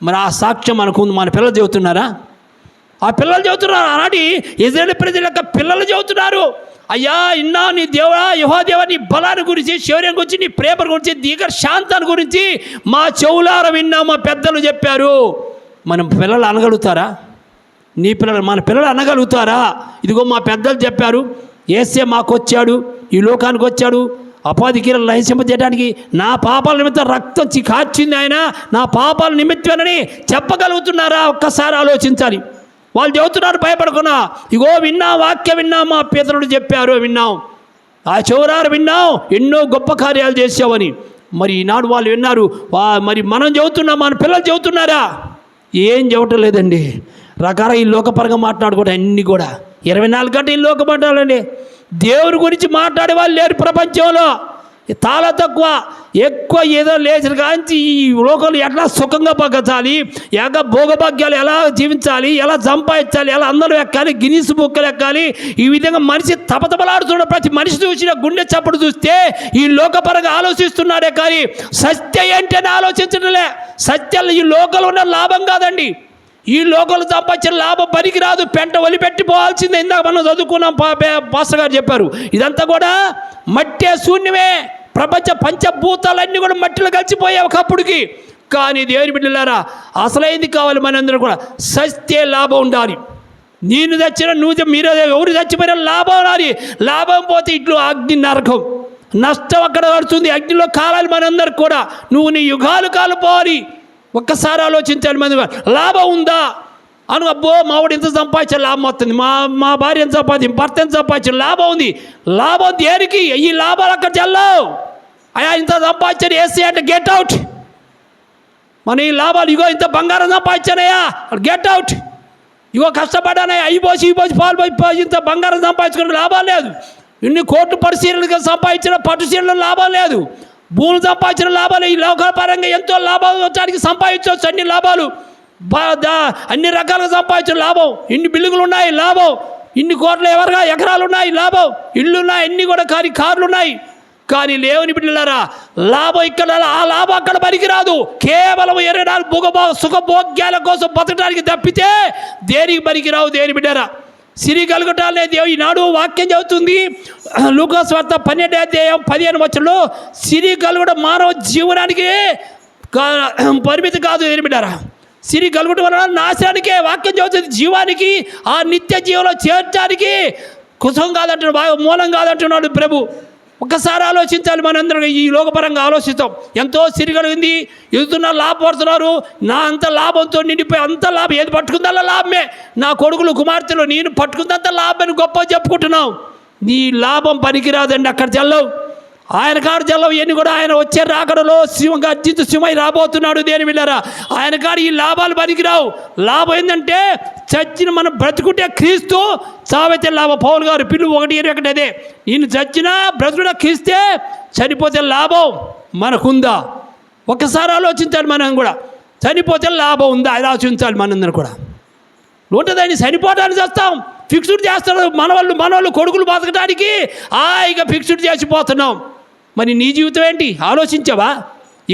మరి ఆ సాక్ష్యం మనకు మన పిల్లలు చెబుతున్నారా? ఆ పిల్లలు చెబుతున్నారు, ఆనాటి ఇజ్రాయేల్ ప్రజల యొక్క పిల్లలు చెబుతున్నారు, అయ్యా ఇన్నా నీ దేవుడా యెహోవా నీ బలాన్ని గురించి, శౌర్యం గురించి, నీ ప్రేమ గురించి, దీర్ఘ శాంతాన్ని గురించి మా చెవులార విన్నా, మా పెద్దలు చెప్పారు. మనం పిల్లలు అనగలుగుతారా? నీ పిల్లలు మన పిల్లలు అనగలుగుతారా? ఇదిగో మా పెద్దలు చెప్పారు, యేసే మాకు వచ్చాడు, ఈ లోకానికి వచ్చాడు, అపాధికి లహింపజేయడానికి, నా పాపాల నిమిత్తం రక్తం కార్చింది ఆయన, నా పాపాల నిమిత్తమేనని చెప్పగలుగుతున్నారా? ఒక్కసారి ఆలోచించాలి. వాళ్ళు చెబుతున్నారు భయపడకున్నా, ఇగో విన్నాం, వాక్యం విన్నాం, మా పితరులు చెప్పారు విన్నాం, ఆ చౌరారు విన్నాం, ఎన్నో గొప్ప కార్యాలు చేసావని. మరి ఈనాడు వాళ్ళు విన్నారు, మరి మనం చెబుతున్నాం, మన పిల్లలు చెబుతున్నారా? ఏం చెబుటం లేదండి. రకరకాల ఈ లోకపరంగా మాట్లాడుకోవడం అన్నీ కూడా 24 గంటలు ఈ లోక మాట్లాడాలండి. దేవుని గురించి మాట్లాడే వాళ్ళు లేరు ప్రపంచంలో, చాలా తక్కువ. ఎక్కువ ఏదో లేచిన కాంచి ఈ లోకంలో ఎట్లా సుఖంగా బతకాలి, భోగభాగ్యాలు ఎలా జీవించాలి, ఎలా సంపాదించాలి, ఎలా అందరూ ఎక్కాలి, గిన్నీస్ బుక్కలు ఎక్కాలి, ఈ విధంగా మనిషి తపతపలాడుతున్న ప్రతి మనిషి చూసిన గుండె చప్పుడు చూస్తే ఈ లోకపరంగా ఆలోచిస్తున్నాడే కానీ సత్య ఏంటని ఆలోచించడంలే. సత్యాలు ఈ లోకంలో ఉన్న లాభం కాదండి, ఈ లోకంలో సంపాదించిన లాభం పనికి రాదు, పెంట వదిలిపెట్టిపోవాల్సిందే. ఇందాక మనం చదువుకున్నాం, పాస్టర్ గారు చెప్పారు, ఇదంతా కూడా మట్టే, శూన్యమే. ప్రపంచ పంచభూతాలన్నీ కూడా మట్టిలో కలిసిపోయాయి ఒకప్పుడుకి. కానీ దేవుని బిడ్డలారా, అసలైంది కావాలి మనందరూ కూడా, సత్య లాభం ఉండాలి. నేను తెచ్చిన మీరు ఎవరు చచ్చిపోయినా లాభం ఉండాలి. లాభం పోతే ఇట్లు అగ్ని నరకం, నష్టం అక్కడ పడుతుంది, అగ్నిలో కాలాలి మనందరికి కూడా. నువ్వు నీ యుగాలు కాలిపోవాలి. ఒక్కసారి ఆలోచించాలి, మంది లాభం ఉందా అను. అబ్బో మావాడు ఎంత సంపాదించే లాభం వస్తుంది, మా భార్య ఎంత సంపాదించి, భర్త ఎంత సంపాదించిన లాభం ఉంది. లాభం దేనికి? ఈ లాభాలు అక్కడ చెల్లవు. అయ్యా ఇంత సంపాదించాను ఏసీ అంటే గెట్ అవుట్. మన ఈ లాభాలు, ఇగో ఇంత బంగారం సంపాదించానయ్యా గెట్ అవుట్. ఇగో కష్టపడ్డానయ్యా, అవి పోసి ఈ పోసి పాలు పోసి ఇంత బంగారం సంపాదించుకునే లాభం లేదు. ఇన్ని కోట్లు పరిశీలనగా సంపాదించిన పట్టు సీరలు లాభం లేదు. భూములు సంపాదించిన లాభాలు, ఈ లోకపరంగా ఎంతో లాభాలు వచ్చానికి సంపాదించవచ్చు. అన్ని లాభాలు, అన్ని రకాలుగా సంపాదించిన లాభం. ఇన్ని బిల్డింగులు ఉన్నాయి లాభం, ఇన్ని కోట్ల ఎకరాలు ఉన్నాయి లాభం, ఇళ్ళు ఉన్నాయి, అన్నీ కూడా కార్లు ఉన్నాయి. కానీ లేవని బిడ్డలారా, లాభం ఇక్కడ, ఆ లాభం అక్కడ పనికిరాదు. కేవలం 24 సుఖభోగ్యాల కోసం బతకడానికి తప్పితే దేనికి పనికిరావు. దేని బిడ్డారా, సిరి కలుగుటాలనే దేవుడు ఈనాడు వాక్యం చెబుతుంది. లూకా సువార్త 12:15 సిరి కలుగుట మానవ జీవనానికి పరిమితి కాదు. దేని బిడ్డారా, సిరి కలుగుట వలన నాశనానికే వాక్యం చెబుతుంది. జీవానికి, ఆ నిత్య జీవంలో చేర్చడానికి కుసం కాదంటున్నాడు, మూలం కాదంటున్నాడు ప్రభు. ఒక్కసారి ఆలోచించాలి. మనందరం ఈ లోకపరంగా ఆలోచిస్తాం. ఎంతో సిరి కలిగింది, ఎదుగుతున్నారు, లాభపడుతున్నారు. నా అంత లాభంతో నిండిపోయి అంత లాభం, ఏది పట్టుకుందల్లా లాభమే. నా కొడుకులు కుమార్తెలు నేను పట్టుకుందంత లాభమని గొప్ప చెప్పుకుంటున్నాం. నీ లాభం పనికిరాదండి, అక్కడ చెల్లవు. ఆయన కాడు చెల్లవు. ఇవన్నీ కూడా ఆయన వచ్చే రాకడలో సింహంగా అర్జించు సింహై రాబోతున్నాడు. దేని వెళ్ళారా, ఆయన కాడు ఈ లాభాలు పనికిరావు. లాభం ఏంటంటే చచ్చిన మనం బ్రతుకుంటే క్రీస్తు, చావైతే లాభం. పౌలు గారు పిల్లు 1:21 అదే, నేను చచ్చినా బ్రతుకుడా క్రీస్తే, చనిపోతే లాభం మనకుందా? ఒక్కసారి ఆలోచించాలి. మనం కూడా చనిపోతే లాభం ఉందా అది ఆలోచించాలి. మనందరం కూడా ఉంటుందని చనిపోవడానికి చేస్తాం, ఫిక్స్డ్ చేస్తారు మనవాళ్ళు కొడుకులు బతకడానికి ఇక ఫిక్స్డ్ చేసిపోతున్నాం. మరి నీ జీవితం ఏంటి ఆలోచించావా?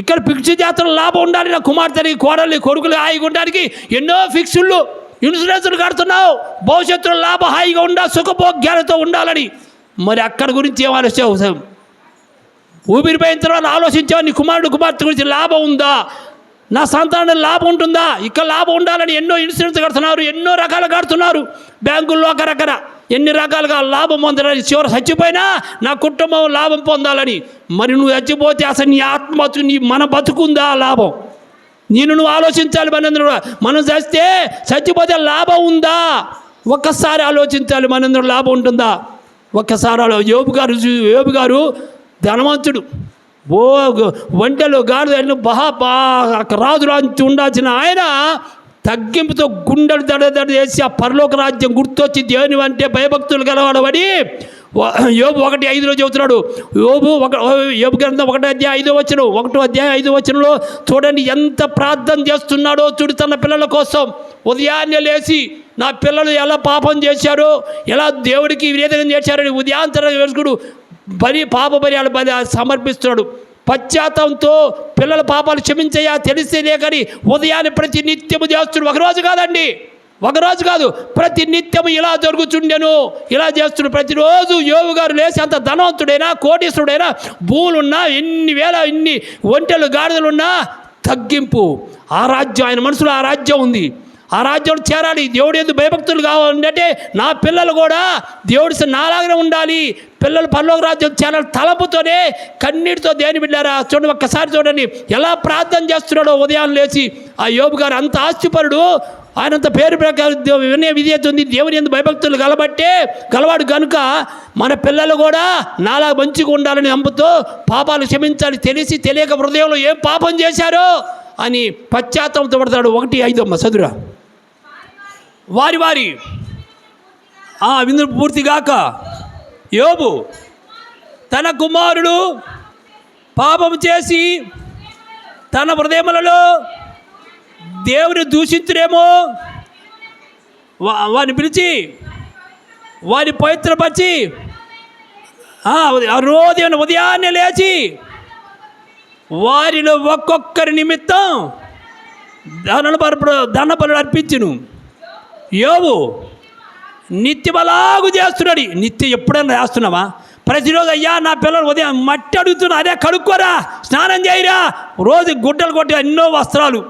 ఇక్కడ ఫిక్స్డ్ చేస్తున్న లాభం ఉండాలి. నా కుమార్తెని, కోడల్ని, కొడుకులు హాయిగా ఉండడానికి ఎన్నో ఫిక్స్డ్లు, ఇన్సూరెన్స్లు కడుతున్నావు. భవిష్యత్తులో లాభం హాయిగా ఉండాలి, సుఖభోగ్యాలతో ఉండాలని. మరి అక్కడ గురించి ఏం ఆలోచించావు? ఊపిరిపోయిన తర్వాత ఆలోచించావు, నీ కుమార్తె గురించి లాభం ఉందా, నా సంతానం లాభం ఉంటుందా? ఇక్కడ లాభం ఉండాలని ఎన్నో ఇన్సూరెన్స్ కడుతున్నారు, ఎన్నో రకాలు కడుతున్నారు. బ్యాంకుల్లో అక్కడక్కడ ఎన్ని రకాలుగా లాభం పొందాలని. చివరి చచ్చిపోయినా నా కుటుంబం లాభం పొందాలని. మరి నువ్వు చచ్చిపోతే అసలు నీ ఆత్మ బతుకు, నీ మన బతుకుందా లాభం? నువ్వు ఆలోచించాలి. మనం చచ్చిపోతే లాభం ఉందా? ఒక్కసారి ఆలోచించాలి. మనందరూ లాభం ఉంటుందా? ఒక్కసారి యోబు గారు ధనవంతుడు, ఒంటెలు గాడిదలు రాజు ఉండాల్సిన ఆయన తగ్గింపుతో గుండెలు దడ చేసి ఆ పరలోక రాజ్యం గుర్తొచ్చి దేవుని అంటే భయభక్తులు గలవాడబడి యోబు 1:5 చెబుతున్నాడు. యోబు గ్రంథం 1:5 చూడండి ఎంత ప్రార్థన చేస్తున్నాడో. చూడు తన పిల్లల కోసం ఉదయాన్నే లేచి నా పిల్లలు ఎలా పాపం చేశారో, ఎలా దేవుడికి విరోధంగా చేశారని ఉదయాంతరం వేసుకుడు పాప బలి సమర్పిస్తున్నాడు. పశ్చాత్తాపంతో పిల్లల పాపాలు క్షమించయ్యా తెలిస్తేనే కానీ ఉదయాన్నే ప్రతి నిత్యము చేస్తున్నాడు. ఒకరోజు కాదు ప్రతి నిత్యము ఇలా జరుగుతుండెను, ఇలా చేస్తున్నాడు. ప్రతిరోజు యోబు గారు లేచి అంత ధనవంతుడైనా కోటీశ్వరుడైనా భూములున్నా ఎన్ని ఒంటెలు గాడిదలున్నా తగ్గింపు. ఆ రాజ్యం ఆయన మనసులో ఆ రాజ్యం ఉంది. ఆ రాజ్యంలో చేరాలి. దేవుడు ఎందుకు భయభక్తులు కావాలంటే నా పిల్లలు కూడా దేవుడి నాలాగానే ఉండాలి. పిల్లలు పరలోక రాజ్యం చేరాలి తలపుతోనే కన్నీటితో దేని బిడ్డారా. చూడండి ఒక్కసారి చూడండి ఎలా ప్రార్థన చేస్తున్నాడో ఉదయం లేచి. ఆ యోబు గారు అంత ఆస్తిపరుడు, ఆయనంత పేరు ప్రకారం వినయ విధేయత ఉంది, దేవుని ఎందుకు భయభక్తులు గలవాడు కనుక మన పిల్లలు కూడా నాలా మంచిగా ఉండాలని నమ్ముతూ పాపాలు క్షమించాలి తెలియక హృదయంలో ఏం పాపం చేశారో అని పశ్చాత్తాపంతో పడతాడు. 1:5 చదురా. వారి విందు పూర్తిగాక యోబు తన కుమారుడు పాపం చేసి తన హృదయములలో దేవుని దూషించురేమో వారిని పిలిచి వారి పవిత్రపరిచి రోజు ఉదయాన్నే లేచి వారిలో ఒక్కొక్కరి నిమిత్తం ధనబలులు అర్పించును. యోబు నిత్యమలాగు చేస్తున్నాడు. నిత్యం ఎప్పుడైనా చేస్తున్నావా? ప్రతిరోజు అయ్యా నా పిల్లలు ఉదయం మట్టి అడుగుతున్నా, అదే కడుక్కోరా, స్నానం చేయరా, రోజు గుడ్డలు కొట్టి ఎన్నో వస్త్రాలు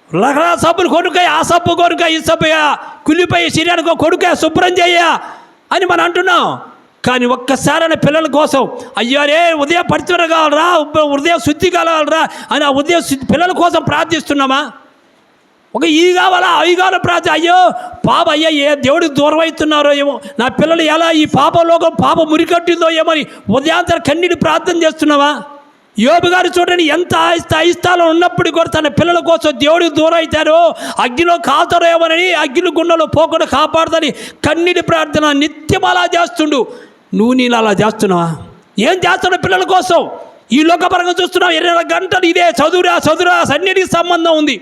రకరకాల సబ్బులు కొడుకాయ, ఆ సబ్బు కొడుకాయ, ఈ సబ్బు కులిపోయి శరీరానికి కొడుకాయ శుభ్రం చేయ అని మనం అంటున్నాం. కానీ ఒక్కసారైన పిల్లల కోసం అయ్యో రే ఉదయం పరిచయం కావాలరా, ఉదయం శుద్ధి కావాలరా అని ఆ ఉదయం పిల్లల కోసం ప్రార్థిస్తున్నామా? ఈ కావాలా అవి కావాలా ప్రార్థన? అయ్యో అయ్యా ఏ దేవుడికి దూరం అవుతున్నారో ఏమో, నా పిల్లలు ఎలా ఈ పాపలోకం పాప మురికట్టిందో ఏమని ఉదయాంతర కన్నీటి ప్రార్థన చేస్తున్నావా? యోబు గారు చూడండి ఎంత అయిస్తాలో ఉన్నప్పుడు కూడా తన పిల్లల కోసం దేవుడికి దూరం అవుతారో, అగ్నిలో కాల్తారో ఏమోనని అగ్ని గుండెలో పోకుండా కాపాడుతాని కన్నీటి ప్రార్థన నిత్యం అలా చేస్తుండు. నువ్వు నేను అలా చేస్తున్నావా? ఏం చేస్తున్నావు పిల్లల కోసం? ఈ లోకపరంగా చూస్తున్నావు 24 గంటలు ఇదే చదువురా అన్నిటికి సంబంధం ఉంది.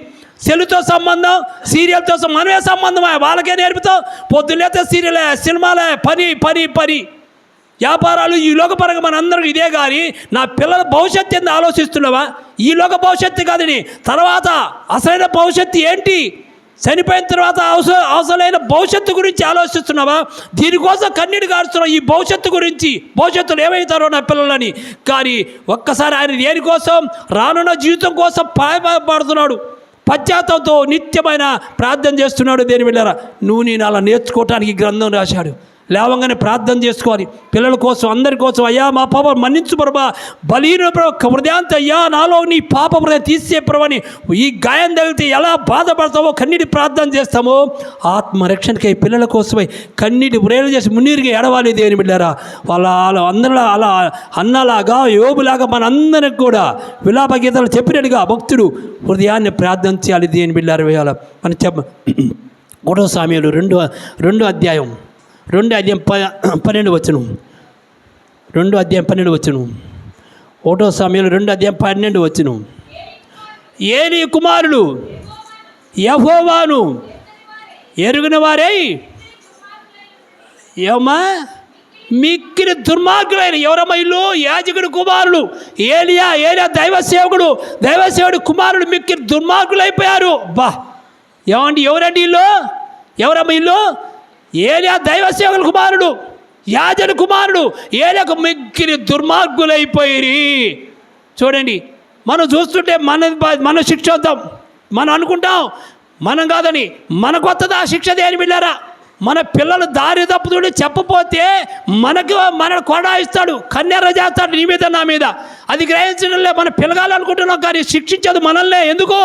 సెల్లుతో సంబంధం, సీరియల్తో మనమే సంబంధం, వాళ్ళకే నేర్పుతావు. పొద్దున్నేతే సీరియలే, సినిమాలే, పని వ్యాపారాలు. ఈ లోకపరంగా మనందరం ఇదే. కానీ నా పిల్లల భవిష్యత్తు ఎంత ఆలోచిస్తున్నావా? ఈ లోక భవిష్యత్తు కాదని తర్వాత అసలైన భవిష్యత్తు ఏంటి? చనిపోయిన తర్వాత అవసరమైన భవిష్యత్తు గురించి ఆలోచిస్తున్నావా? దీనికోసం కన్నీడు కారుస్తున్నావు ఈ భవిష్యత్తు గురించి, భవిష్యత్తులో ఏమవుతారో నా పిల్లలని. కానీ ఒక్కసారి ఆయన దేనికోసం, రానున్న జీవితం కోసం పడుతున్నాడు. పశ్చాత్తాపంతో నిత్యమైన ప్రార్థన చేస్తున్నాడు. దేని వెళ్ళారా? నువ్వు నేను అలా నేర్చుకోవటానికి గ్రంథం రాశాడు. లేవంగానే ప్రార్థన చేసుకోవాలి పిల్లల కోసం, అందరి కోసం. అయ్యా మా పాప మన్నించు ప్రభా, బలీన హృదయాంత అయ్యా నాలో నీ పాప హృదయం తీసే ప్రభని. ఈ గాయం తగిలితే ఎలా బాధపడతావో కన్నీటి ప్రార్థన చేస్తామో, ఆత్మరక్షణకై పిల్లల కోసమై కన్నీటి వ్రేలు చేసి మున్నీరుగా ఎడవాలి. దేని బిడ్డారా? వాళ్ళ అందరిలో అలా అన్నలాగా యోబులాగా మనందరికి కూడా విలాప గీతాలు చెప్పినట్టుగా భక్తుడు హృదయాన్ని ప్రార్థన చేయాలి. దేని బిడ్డారు వేయాలి అని 1 సామ్యులు 2 అధ్యాయం 12 వచనం. 2 అధ్యాయం 12 వచనం. 1 సామ్యులు 2 అధ్యాయం 12 వచనం. ఏలీ కుమారులు యెహోవాను ఎరుగిన వారై ఏమా మిక్కిలి దుర్మార్గులైన ఎవరమ్మా ఇల్లు? యాజకుడు కుమారులు ఏలియా దైవసేవుడు కుమారులు మిక్కిలి దుర్మార్గులైపోయారు. ఏమండి ఎవరండి ఇల్లు? ఎవరమ్మ ఇల్లు? ఏలియా దైవసేవకుల కుమారుడు, యాజకుడు కుమారుడు. ఏలియాకు మిక్కిలి దుర్మార్గులైపోయి. చూడండి మనం చూస్తుంటే మన శిక్ష వద్దాం మనం అనుకుంటాం, మనం కాదని మనకు వస్తుందా శిక్ష? దేని బిళ్ళారా? మన పిల్లలు దారి తప్పుతుంటే చెప్పపోతే మన కొడాయిస్తాడు, కన్నెర్ర చేస్తాడు నీ మీద నా మీద. అది గ్రహించడంలే మన పిల్లగాలనుకుంటున్నాం, కానీ శిక్షించదు మనల్నే. ఎందుకు?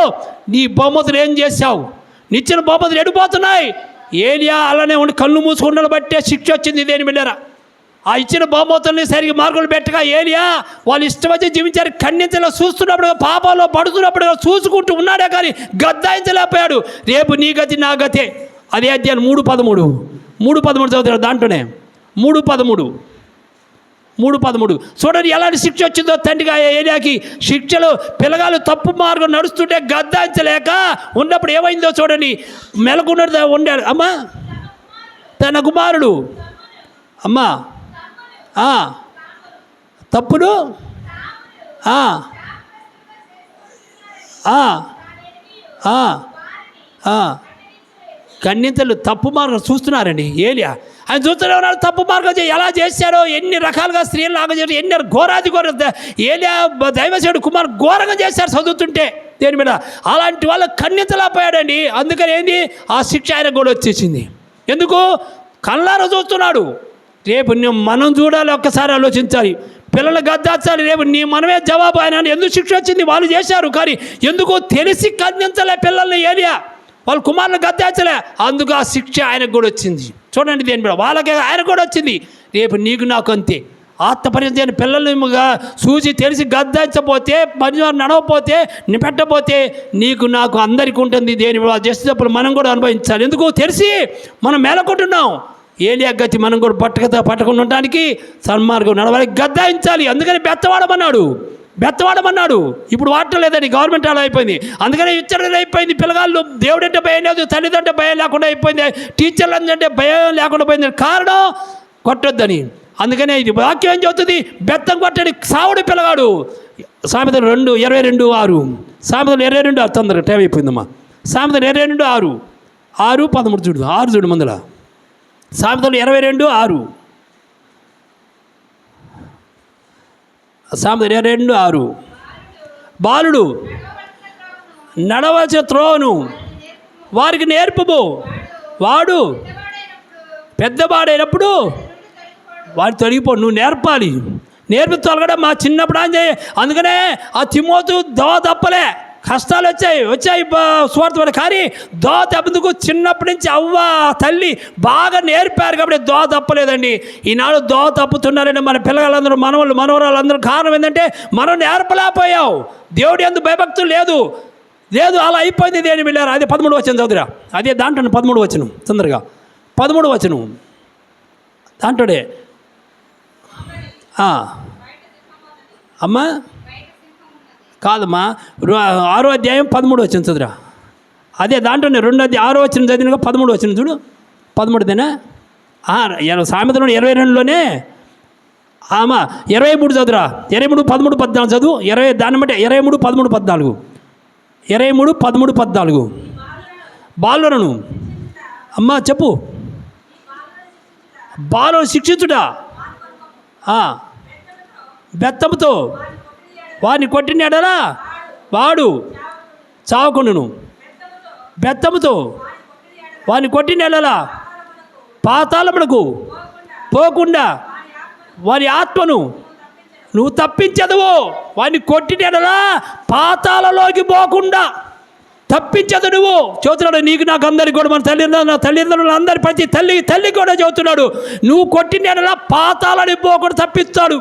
నీ బహుమతులు ఏం చేశావు? నిచ్చిన బహుమతులు ఎడిపోతున్నాయి. ఏలియా అలానే ఉండి కళ్ళు మూసుకుండలు బట్టే శిక్ష వచ్చింది. దేని బిళ్ళారా? ఆ ఇచ్చిన బహుమతుల్ని సరిగ్గా మార్కులు పెట్టగా ఏలియా వాళ్ళు ఇష్టం వచ్చి జీవించారు. ఖండించలో చూస్తున్నప్పుడు, పాపంలో పడుతున్నప్పుడు చూసుకుంటూ ఉన్నాడే కానీ గద్దాయించలేకపోయాడు. రేపు నీ గతి నా గతే. అదే అధ్యాయం 3:13 చదువుతాడు. దాంట్లోనే 3:13 చూడండి ఎలాంటి శిక్ష వచ్చిందో తండ్రిగా ఏలియాకి. శిక్షలు పిల్లగాలు తప్పు మార్గం నడుస్తుంటే గద్దాయించలేక ఉన్నప్పుడు ఏమైందో చూడండి. మెలకున్నది ఉండాడు. అమ్మా తన కుమారుడు అమ్మా తప్పును కన్నింతలు తప్పు మార్గం చూస్తున్నారండి. ఏలియా ఆయన చూస్తూనే ఉన్నాడు. తప్పు మార్గం ఎలా చేశారో, ఎన్ని రకాలుగా స్త్రీలు లాగా చేశారు, ఎన్ని ఘోర ఏలియా దైవసేవుడు కుమారు ఘోరంగా చేశారు చదువుతుంటే దేని మీద. అలాంటి వాళ్ళ కన్నింతలేకపోయాడండి. అందుకని ఏంది ఆ శిక్ష ఆయన కూడా వచ్చేసింది. ఎందుకు? కళ్ళారా చూస్తున్నాడు. రేపు మనం చూడాలి, ఒక్కసారి ఆలోచించాలి. పిల్లలు గద్దాచాలి. రేపు మనమే జవాబు. ఆయన ఎందుకు శిక్ష వచ్చింది? వాళ్ళు చేశారు కానీ ఎందుకు తెలిసి ఖండించలే పిల్లల్ని ఏలియా. వాళ్ళ కుమారులు గద్దాచలే, అందుకు ఆ శిక్ష ఆయనకు కూడా వచ్చింది. చూడండి దేని మీద వాళ్ళకి ఆయన కూడా వచ్చింది. రేపు నీకు నాకు అంతే. ఆత్మపరిచయం పిల్లల్ని చూసి తెలిసి గద్దాచపోతే, పరివారం నడవపోతే, పెట్టపోతే నీకు నాకు అందరికీ ఉంటుంది. దేని చేసేటప్పుడు మనం కూడా అనుభవించాలి. ఎందుకు? తెలిసి మనం మేలకుంటున్నాం. ఏలియా గతి మనం కూడా పట్టకుండా ఉండడానికి సన్మార్గం నడవాలి, గద్దాయించాలి. అందుకని బెత్తవాడమన్నాడు. ఇప్పుడు వాడటం లేదండి, గవర్నమెంట్ అలా అయిపోయింది. అందుకనే ఇచ్చడం అయిపోయింది. పిల్లగాళ్ళు దేవుడంటే భయం లేదు, తల్లిదండ్రులు భయం లేకుండా అయిపోయింది, టీచర్లు అంటే భయం లేకుండా పోయింది. కారణం కొట్టొద్దని. అందుకనే ఇది వాక్యం ఏం చెబుతుంది? బెత్తం కొట్టని సావుడు పిల్లగాడు. సామెతలు 22:6 సామెతలు 22 తొందరగా టైం అయిపోయిందమ్మా. సామెతలు 22:6 6:13 చూడు. 6 చూడు ముందర. సామెతలు 22:6 సామెతలు 22:6 బాలుడు నడవలసిన త్రోవను వారికి నేర్పుము, వాడు పెద్దవాడైనప్పుడు వాడు తొలగిపో. నువ్వు నేర్పాలి. నేర్పించాలి కూడా. మా చిన్నప్పుడు అందుకనే ఆ తిమోతు తప్పలే. కష్టాలు వచ్చాయి స్వార్థ కానీ తప్పదుకు చిన్నప్పటి నుంచి అవ్వ తల్లి బాగా నేర్పారు కాబట్టి తప్పలేదండి. ఈనాడు తప్పుతున్నారండి మన పిల్లలందరూ, మనవరాళ్ళందరూ. కారణం ఏంటంటే మనం నేర్పలేకపోయాం. దేవుడు ఎందుకు భయభక్తులు లేదు. అలా అయిపోయింది. దేని వెళ్ళారు. అదే 13 వచనం చదువురా. అదే దాంట్లో 13 వచనం తొందరగా. 13 వచనం దాంట్లోనే అమ్మా కాదమ్మా 6వ అధ్యాయం 13 వచనం చదువురా. అదే దాంట్లోనే 6వ వచనం చదివినగా 13 వచనం చూడు. 13దేనా? సామెతలో 22లోనే 23 చదువురా. 23, 13, 14 చదువు. దాన్ని బట్టి 23, 13, 14 23, 13, 14 బాలులను అమ్మా చెప్పు. బాలును శిక్షించుడా బెత్తముతో వారిని కొట్టిన ఎడలా వాడు చావకుండును. బెత్తముతో వారిని కొట్టిన ఎడలా పాతాళమునకు పోకుండా వారి ఆత్మను నువ్వు తప్పించదువు. వారిని కొట్టిన ఎడలా పాతాళలోకి పోకుండా తప్పించదు నువ్వు. చెబుతున్నాడు నీకు నాకు అందరికి కూడా. మన తల్లిదండ్రులు అందరి ప్రతి తల్లి కూడా చెబుతున్నాడు. నువ్వు కొట్టిన ఎడలా పాతాళానికి పోకుండా తప్పిస్తాడు.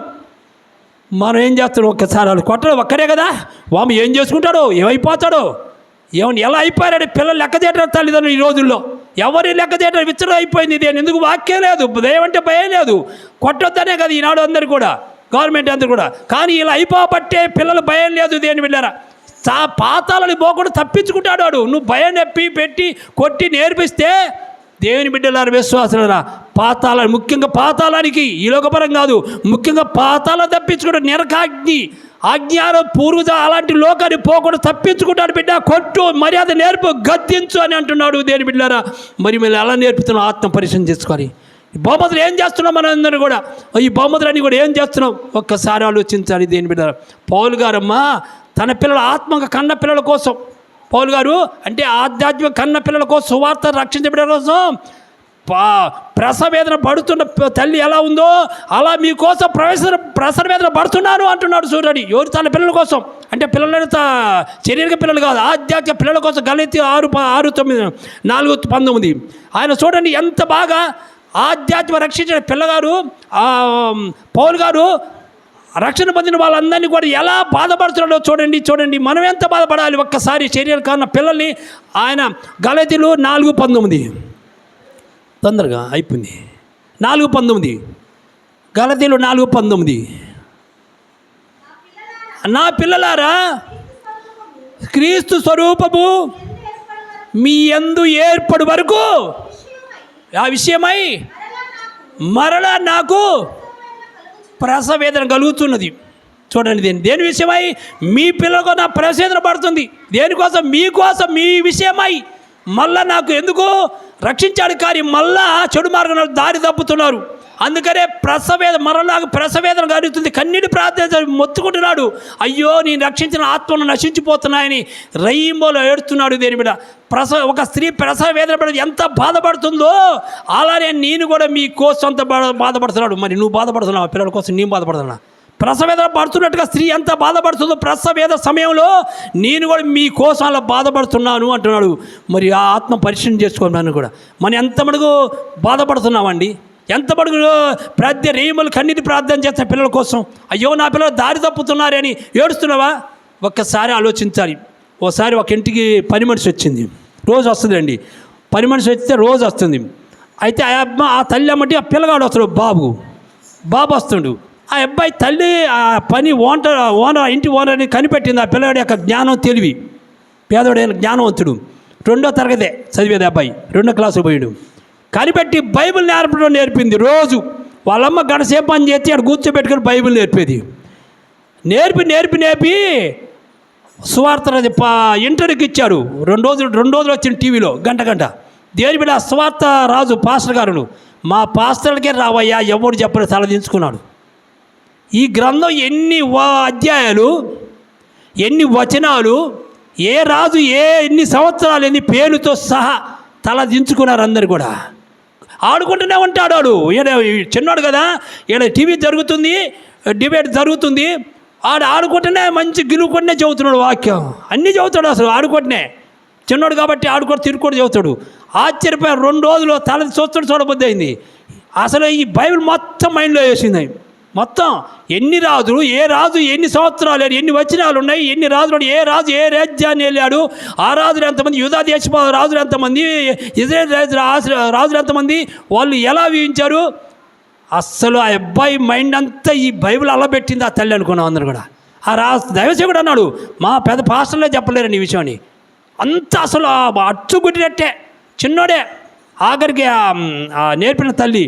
మనం ఏం చేస్తాడు? ఒక్కసారి వాళ్ళు కొట్టడం ఒక్కరే కదా. వాము ఏం చేసుకుంటాడో, ఏమైపోతాడో, ఎలా అయిపోయాడు. పిల్లలు లెక్క చేయటం తల్లిదండ్రులు ఈ రోజుల్లో ఎవరి లెక్క చేయటం విచ్చడం అయిపోయింది. ఇది ఎందుకు వాక్యం లేదు, దైవం అంటే భయం లేదు. కొట్టొద్దనే కదా ఈనాడు అందరు కూడా, గవర్నమెంట్ అందరు కూడా. కానీ ఇలా అయిపోబట్టే పిల్లలు భయం లేదు. దేని వెళ్ళారా పాతాలని పోకుండా తప్పించుకుంటాడు వాడు. నువ్వు భయం నొప్పి పెట్టి కొట్టి నేర్పిస్తే దేవుని బిడ్డలారా, విశ్వాసులారా, పాతాళాన్ని, ముఖ్యంగా పాతాళానికి, ఈ లోకపరం కాదు, ముఖ్యంగా పాతాళం తప్పించుకుంటాడు. నరకాగ్ని అజ్ఞానం పూర్వజ అలాంటి లోకాన్ని పోకుండా తప్పించుకుంటాడు. బిడ్డ కొట్టు, మర్యాద నేర్పు, గద్దించు అని అంటున్నాడు. దేని బిడ్డలారా, మరి మేము ఎలా నేర్పుతున్నాం? ఆత్మ పరిశీలన చేసుకొని ఈ బహుమతులు ఏం చేస్తున్నాం? మనం అందరూ కూడా ఈ బహుమతులన్నీ కూడా ఏం చేస్తున్నాం? ఒక్కసారి ఆలోచించాలి. దేని బిడ్డలారా, పౌలు గారమ్మా తన పిల్లల ఆత్మక కన్న పిల్లల కోసం, పౌలు గారు అంటే ఆధ్యాత్మిక కన్న పిల్లల కోసం, సువార్త రక్షించబడే కోసం ప్రసవేదన పడుతున్న తల్లి ఎలా ఉందో అలా మీకోసం ప్రసవేదన పడుతున్నాను అంటున్నాడు. చూడండి, ఎవరు తన పిల్లల కోసం అంటే పిల్లలని శరీరక పిల్లలు కాదు, ఆధ్యాత్మిక పిల్లల కోసం. గలతీ 6:9, 4:19 ఆయన చూడండి ఎంత బాగా ఆధ్యాత్మిక రక్షించిన పిల్లగారు పౌలు గారు రక్షణ పొందిన వాళ్ళందరినీ కూడా ఎలా బాధపడుతున్నాడో చూడండి. మనం ఎంత బాధపడాలి ఒక్కసారి. శరీర కారణ పిల్లల్ని ఆయన గలతీయులు 4:19 తొందరగా అయిపోయింది. 4:19 గలతీయులు 4:19 నా పిల్లలారా క్రీస్తు స్వరూపము మీ యందు ఏర్పడు వరకు ఆ విషయమై మరలా నాకు ప్రసవేదన కలుగుతున్నది. చూడండి, దేని విషయమై? మీ పిల్లలకు నా ప్రసవేదన పడుతుంది. దేనికోసం? మీకోసం, మీ విషయమై. మళ్ళా నాకు ఎందుకు రక్షించాడు కానీ మళ్ళా చెడు మార్గంలో దారి తప్పుతున్నారు. అందుకనే మరలా ప్రసవేదన కలుగుతుంది. కన్నీటి ప్రార్థన మొత్తుకుంటున్నాడు. అయ్యో, నేను రక్షించిన ఆత్మను నశించిపోతున్నాయని రయ్యింబోలో ఏడుస్తున్నాడు. దేని మీద? ఒక స్త్రీ ప్రసవేదన పడి ఎంత బాధపడుతుందో అలానే నేను కూడా మీ కోసం అంత బాధపడుతున్నాడు. మరి నువ్వు బాధపడుతున్నావు? పిల్లల కోసం నేను బాధపడుతున్నా. ప్రసవేదన పడుతున్నట్టుగా స్త్రీ ఎంత బాధపడుతుందో ప్రసవేద సమయంలో నేను కూడా మీ కోసం అలా బాధపడుతున్నాను అంటున్నాడు. మరి ఆ ఆత్మ పరిశీలన చేసుకోమని కూడా మనం ఎంత మటుకు బాధపడుతున్నామండి? ఎంత మటుకు రేయములు కన్నీటి ప్రార్థన చేస్తా పిల్లల కోసం? అయ్యో, నా పిల్లలు దారి తప్పుతున్నారని ఏడుస్తున్నావా? ఒక్కసారి ఆలోచించాలి. ఓసారి ఒక ఇంటికి పని మనిషి వచ్చింది. రోజు వస్తుందండి. పని మనిషి వస్తే రోజు వస్తుంది. అయితే ఆ తల్లి అమ్మటి ఆ పిల్లగాడు వస్తాడు. బాబు వస్తుండు. ఆ అబ్బాయి తల్లి ఆ పని ఓనర్ ఇంటి ఓనర్ని కనిపెట్టింది. ఆ పిల్లగాడి యొక్క జ్ఞానం, తెలివి, పేదోడైన జ్ఞానవంతుడు. 2వ తరగతే చదివేది అబ్బాయి. 2వ క్లాసు పోయాడు. కనిపెట్టి బైబిల్ నేర్పింది. రోజు వాళ్ళమ్మ గంటసేపు పని చేసి అక్కడ కూర్చోబెట్టుకుని బైబిల్ నేర్పేది. నేర్పి సువార్త ఇంటర్వ్యూకి ఇచ్చారు. 2 రోజులు వచ్చిన టీవీలో గంట. దేని మీద? సువార్త రాజు పాస్టర్ గారును. మా పాస్టర్లకే రావయ్యా, ఎవరు చెప్పలేదు, తలదించుకున్నాడు. ఈ గ్రంథం ఎన్ని అధ్యాయాలు, ఎన్ని వచనాలు, ఏ రాజు ఎన్ని సంవత్సరాలు, ఎన్ని పేరుతో సహా తలదించుకున్నారు అందరు కూడా. ఆడుకుంటూనే ఉంటాడు వాడు. చిన్నాడు కదా, ఈడ టీవీ జరుగుతుంది, డిబేట్ జరుగుతుంది. ఆడుకుంటూనే మంచి గిలుకుంటూనే చదువుతున్నాడు. వాక్యం అన్నీ చదువుతాడు. అసలు ఆడుకుంటూనే చిన్నాడు కాబట్టి ఆడుకొని తిరుగుకొని చదువుతాడు. ఆశ్చర్యపోయారు. 2 రోజులు తల చూడబుద్ధి అయింది. అసలు ఈ బైబిల్ మొత్తం మైండ్లో వేసింది. మొత్తం ఎన్ని రాజులు, ఏ రాజు ఎన్ని సంవత్సరాలు, ఎన్ని వచనాలు ఉన్నాయి, ఎన్ని రాజులు, ఏ రాజు ఏ రాజ్యాన్ని వెళ్ళాడు, ఆ రాజులు ఎంతమంది, యూదా దేశ రాజులు ఎంతమంది, ఇజ్రాయేల్ రాజులు ఎంతమంది, వాళ్ళు ఎలా వివరించారు. అస్సలు ఆ అబ్బాయి మైండ్ అంతా ఈ బైబిల్ అలా పెట్టింది ఆ తల్లి అనుకున్నాం అందరూ కూడా. ఆ దైవసేవుడు అన్నాడు, మా పెద్ద పాస్టర్లే చెప్పలేరండి ఈ విషయాన్ని. అంత అసలు అచ్చుగుట్టినట్టే చిన్నోడే. ఆఖరికి నేర్పిన తల్లి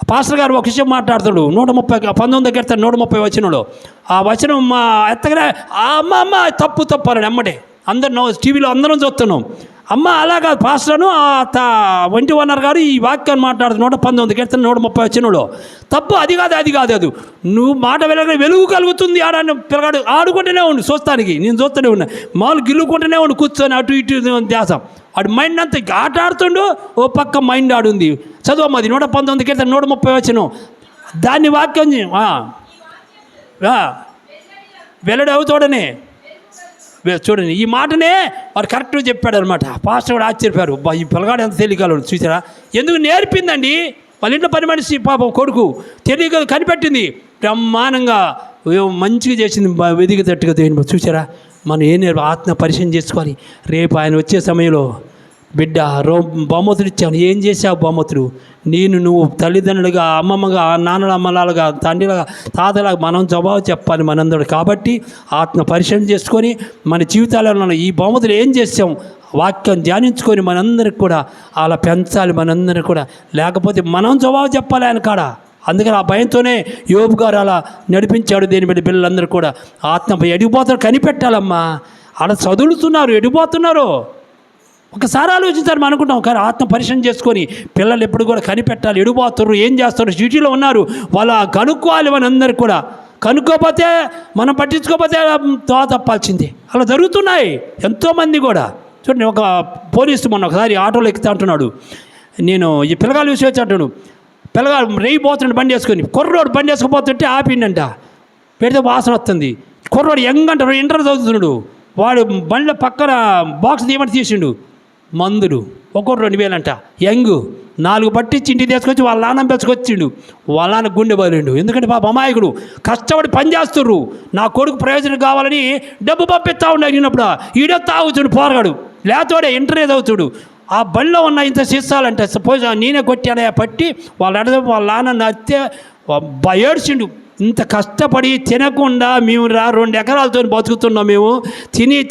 పాస్టర్ గారు ఒక విషయం మాట్లాడుతాడు. 19 దగ్గర 130 వచనంలో ఆ వచనం మా ఎత్తగానే అమ్మ తప్పు అని అమ్మడే అందరు టీవీలో అందరం చూస్తున్నాం. అమ్మ అలాగా పాస్టర్ను వంటి ఓనర్ గారు ఈ వాక్యాన్ని మాట్లాడుతూ 119 దగ్గర 130 వచనంలో తప్పు. అది కాదు నువ్వు మాట వెలుగు కలుగుతుంది. పిల్లగాడు ఆడుకుంటూనే ఉండు. చూస్తానికి నేను చూస్తూనే ఉన్నా. మామూలు గిల్లుకుంటూనే ఉండు, కూర్చొని అటు ఇటు ధ్యాసం. వాడు మైండ్ అంతా ఆట ఆడుతుండు, ఓ పక్క మైండ్ ఆడుంది. చదువమ్మది 119 దగ్గర 130 వచనం. దాన్ని వాక్యం వెల్లడి అవుతాడనే చూడండి. ఈ మాటనే వాడు కరెక్ట్గా చెప్పాడు అనమాట. పాస్టర్ కూడా ఆశ్చర్యపోయారు. ఈ పిల్లగాడు ఎంత తెలియగలడు చూసారా. ఎందుకు నేర్పిందండి వాళ్ళ ఇంట్లో పని మనిషి పాపం కొడుకు తెలియక కనిపెట్టింది. బ్రహ్మాండంగా మంచిగా చేసింది. వెదిగేటట్టుగా చూసారా. మనం ఏం ఆత్మ పరిశీలన చేసుకోవాలి. రేపు ఆయన వచ్చే సమయంలో బిడ్డ బహుమతులు ఇచ్చాను, ఏం చేసావు బహుమతులు? నువ్వు తల్లిదండ్రులుగా, అమ్మమ్మగా, నాన్నల అమ్మలాగా, తండ్రిలాగా, తాతలాగా మనం జవాబు చెప్పాలి మనందరూ. కాబట్టి ఆత్మ పరిశీలన చేసుకొని మన జీవితాలలో ఈ బహుమతులు ఏం చేసాం వాక్యం ధ్యానించుకొని మనందరికి కూడా అలా పెంచాలి. మనందరికి కూడా లేకపోతే మనం జవాబు చెప్పాలి ఆయన కాడ. అందుకని ఆ భయంతోనే యోబు గారు అలా నడిపించాడు. దేని బట్టి పిల్లలందరూ కూడా ఆత్మ ఎడిపోతారు కనిపెట్టాలమ్మా. అలా చదువుతున్నారు, ఎడిపోతున్నారు. ఒకసారి ఆలోచించారు మనం అనుకుంటాం. కానీ ఆత్మ పరిశీలన చేసుకొని పిల్లలు ఎప్పుడు కూడా కనిపెట్టాలి. ఎడిపోతారు, ఏం చేస్తారు, సిటీలో ఉన్నారు, వాళ్ళ కనుక్కోవాలి. మనందరికి కూడా కనుక్కోపోతే, మనం పట్టించుకోకపోతే తప్పాల్సిందే. అలా జరుగుతున్నాయి ఎంతోమంది కూడా. చూడండి, ఒక పోలీసు మొన్న ఒకసారి ఆటోలో ఎక్కుతా అంటున్నాడు. నేను ఈ పిల్లగాల విషయం వచ్చి అంటాడు. పిల్లగాడు రేయిపోతున్నాడు బండి వేసుకొని. కుర్రోడు బండి వేసుకుపోతుంటే ఆపిండంట. పెడితే వాసన వస్తుంది. కుర్రోడు ఎంగంటారు, ఇంటర్ చదువుతున్నాడు. వాడు బండిలో పక్కన బాక్స్ తీయమని తీసిండు. మందులు ఒక్కొక్కటి 2000 అంట. యంగ్ 4 పట్టించి ఇంటికి తీసుకొచ్చి వాళ్ళ నాన్న పెంచుకొచ్చిండు. వాళ్ళ నాన్న గుండె బలిండు. ఎందుకంటే పాప అమాయకుడు కష్టపడి పని చేస్తుర్రు. నా కొడుకు ప్రయోజనం కావాలని డబ్బు పంపిస్తా ఉండి అడిగినప్పుడు ఈడే తాగుతుడు పోరగాడు, లేతోడే ఇంటర్వ్యూ చదువుతుడు. ఆ బండిలో ఉన్న ఇంత సీసాలంటే సపోజ్ నేనే కొట్టాడే పట్టి వాళ్ళ నాన్న నత్తే ఏడ్చిండు. ఇంత కష్టపడి తినకుండా మేము 2 ఎకరాలతో బతుకుతున్నాం. మేము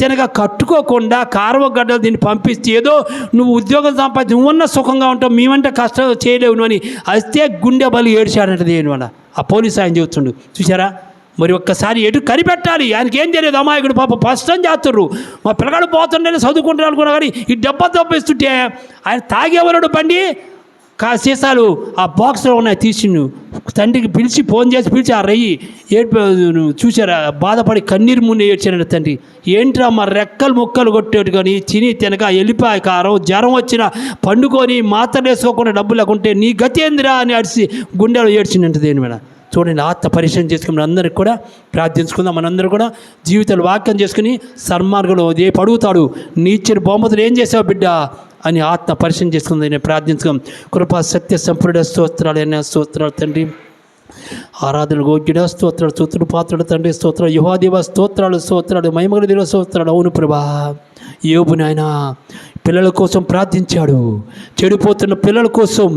తినక కట్టుకోకుండా కారవ గడ్డలు దీన్ని పంపిస్తే ఏదో నువ్వు ఉద్యోగం సంపాదించి నువ్వున్న సుఖంగా ఉంటావు, మేమంటే కష్టం చేయలేవు అని అస్తే గుండె బలి ఏడ్చాడంటే దేనివల్ల ఆ పోలీసు ఆయన చెబుతుండు. చూసారా, మరి ఒక్కసారి ఎటు కనిపెట్టాలి. ఆయనకి ఏం తెలియదు, అమాయకుడు పాప కష్టం చేస్తుర్రు. మా పిల్లగాడు పోతుండే చదువుకుంటారు అనుకున్నా కానీ ఈ డబ్బా తప్పిస్తుంటే ఆయన తాగేవాడు బండి సీసాలు ఆ బాక్స్లో ఉన్నాయి తీసిండు. తండ్రికి పిలిచి ఫోన్ చేసి పిలిచి ఆ రయ్యి చూసారా బాధపడి కన్నీరు మున్నే ఏడ్చాడు తండ్రి. ఏంట్రా మా రెక్కలు ముక్కలు కొట్టేటు కానీ తినక వెళ్ళిపోయి కారం జ్వరం వచ్చిన పండుకొని మాత్రలు వేసుకోకుండా డబ్బు లేకుంటే నీ గతి ఏందిరా అని అడిచి గుండెలో ఏడ్చిందంటే దేని మీద. చూడండి, ఆత్మ పరిశీలన చేసుకుని మనందరికి కూడా ప్రార్థించుకుందాం. మనందరూ కూడా జీవితాలు వాక్యం చేసుకుని సన్మార్గంలో రేపు అడుగుతాడు, నీ ఇచ్చిన బహుమతులు ఏం చేసావు బిడ్డ అని ఆత్మ పరిశీలన చేసుకుంది. నేను ప్రార్థించుకోం. కృపా సత్య సంపూర్ణ స్తోత్రాలు అయినా స్తోత్రాలు తండ్రి, ఆరాధనలు గోగ్యుడ స్తోత్రాలు, స్తోత్రుడు పాత్రుడు తండ్రి స్తోత్రాలు, యుహాదేవ స్తోత్రాలు, మహిమగల దేవ స్తోత్రాలు. అవును ప్రభా, యోబు నాయన పిల్లల కోసం ప్రార్థించాడు, చెడిపోతున్న పిల్లల కోసం.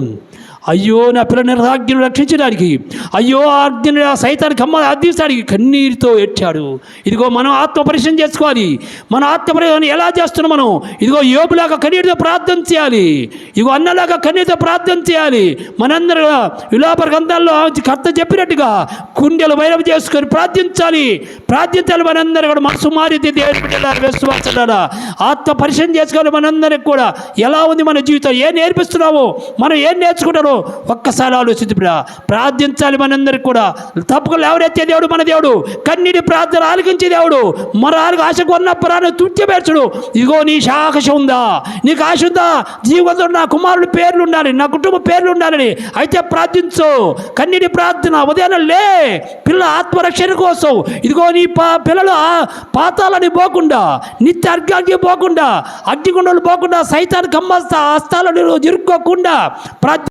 అయ్యో నా పిల్లల ఆజ్ఞను రక్షించడానికి, అయ్యో ఆజ్ఞను సైతానికి అమ్మ అర్థించడానికి కన్నీరుతో ఏడ్చాడు. ఇదిగో మనం ఆత్మ పరిశీలన చేసుకోవాలి. మన ఆత్మ పరిశీలన ఎలా చేస్తున్నాం మనం? ఇదిగో యోబులాగా కన్నీటితో ప్రార్థన చేయాలి. ఇదిగో అన్నలాగా కన్నీటితో ప్రార్థన చేయాలి. మనందరూ విలాప గ్రంథాల్లో కర్త చెప్పినట్టుగా కుండెలు వైరం చేసుకొని ప్రార్థించాలి. మనందరూ కూడా మనసు మారితే దేవుడు విశ్వాసాల ఆత్మ పరిశీలన చేసుకోవాలి. మనందరికి కూడా ఎలా ఉంది మన జీవితం, ఏం నేర్పిస్తున్నామో, మనం ఏం నేర్చుకుంటారో ఒక్కసారి ఆలోచించి ప్రార్థించాలి. మనందరికి కూడా తప్పులు ఎవరెత్తే దేవుడు మన దేవుడు, కన్నీటి ప్రార్థన ఆలకించే దేవుడు. మరో ఆశకు ఉన్న ప్రాణం తుడిచిపెట్టడు. ఇదిగో నీ ఆశ ఉందా, నీకు ఆశ ఉందా, జీవితంలో నా కుమారుడు పేర్లు ఉండాలి, నా కుటుంబ పేర్లు ఉండాలని అయితే ప్రార్థించు. కన్నీటి ప్రార్థన ఉదయాన్నే లే, పిల్లల ఆత్మరక్షణ కోసం. ఇదిగో నీ పిల్లలు పాతాలని పోకుండా, నిత్య అర్ఘానికి పోకుండా, అగ్నిగుండాలు పోకుండా, సైతానికి హస్తాలను ఇరుక్కోకుండా ప్రార్థన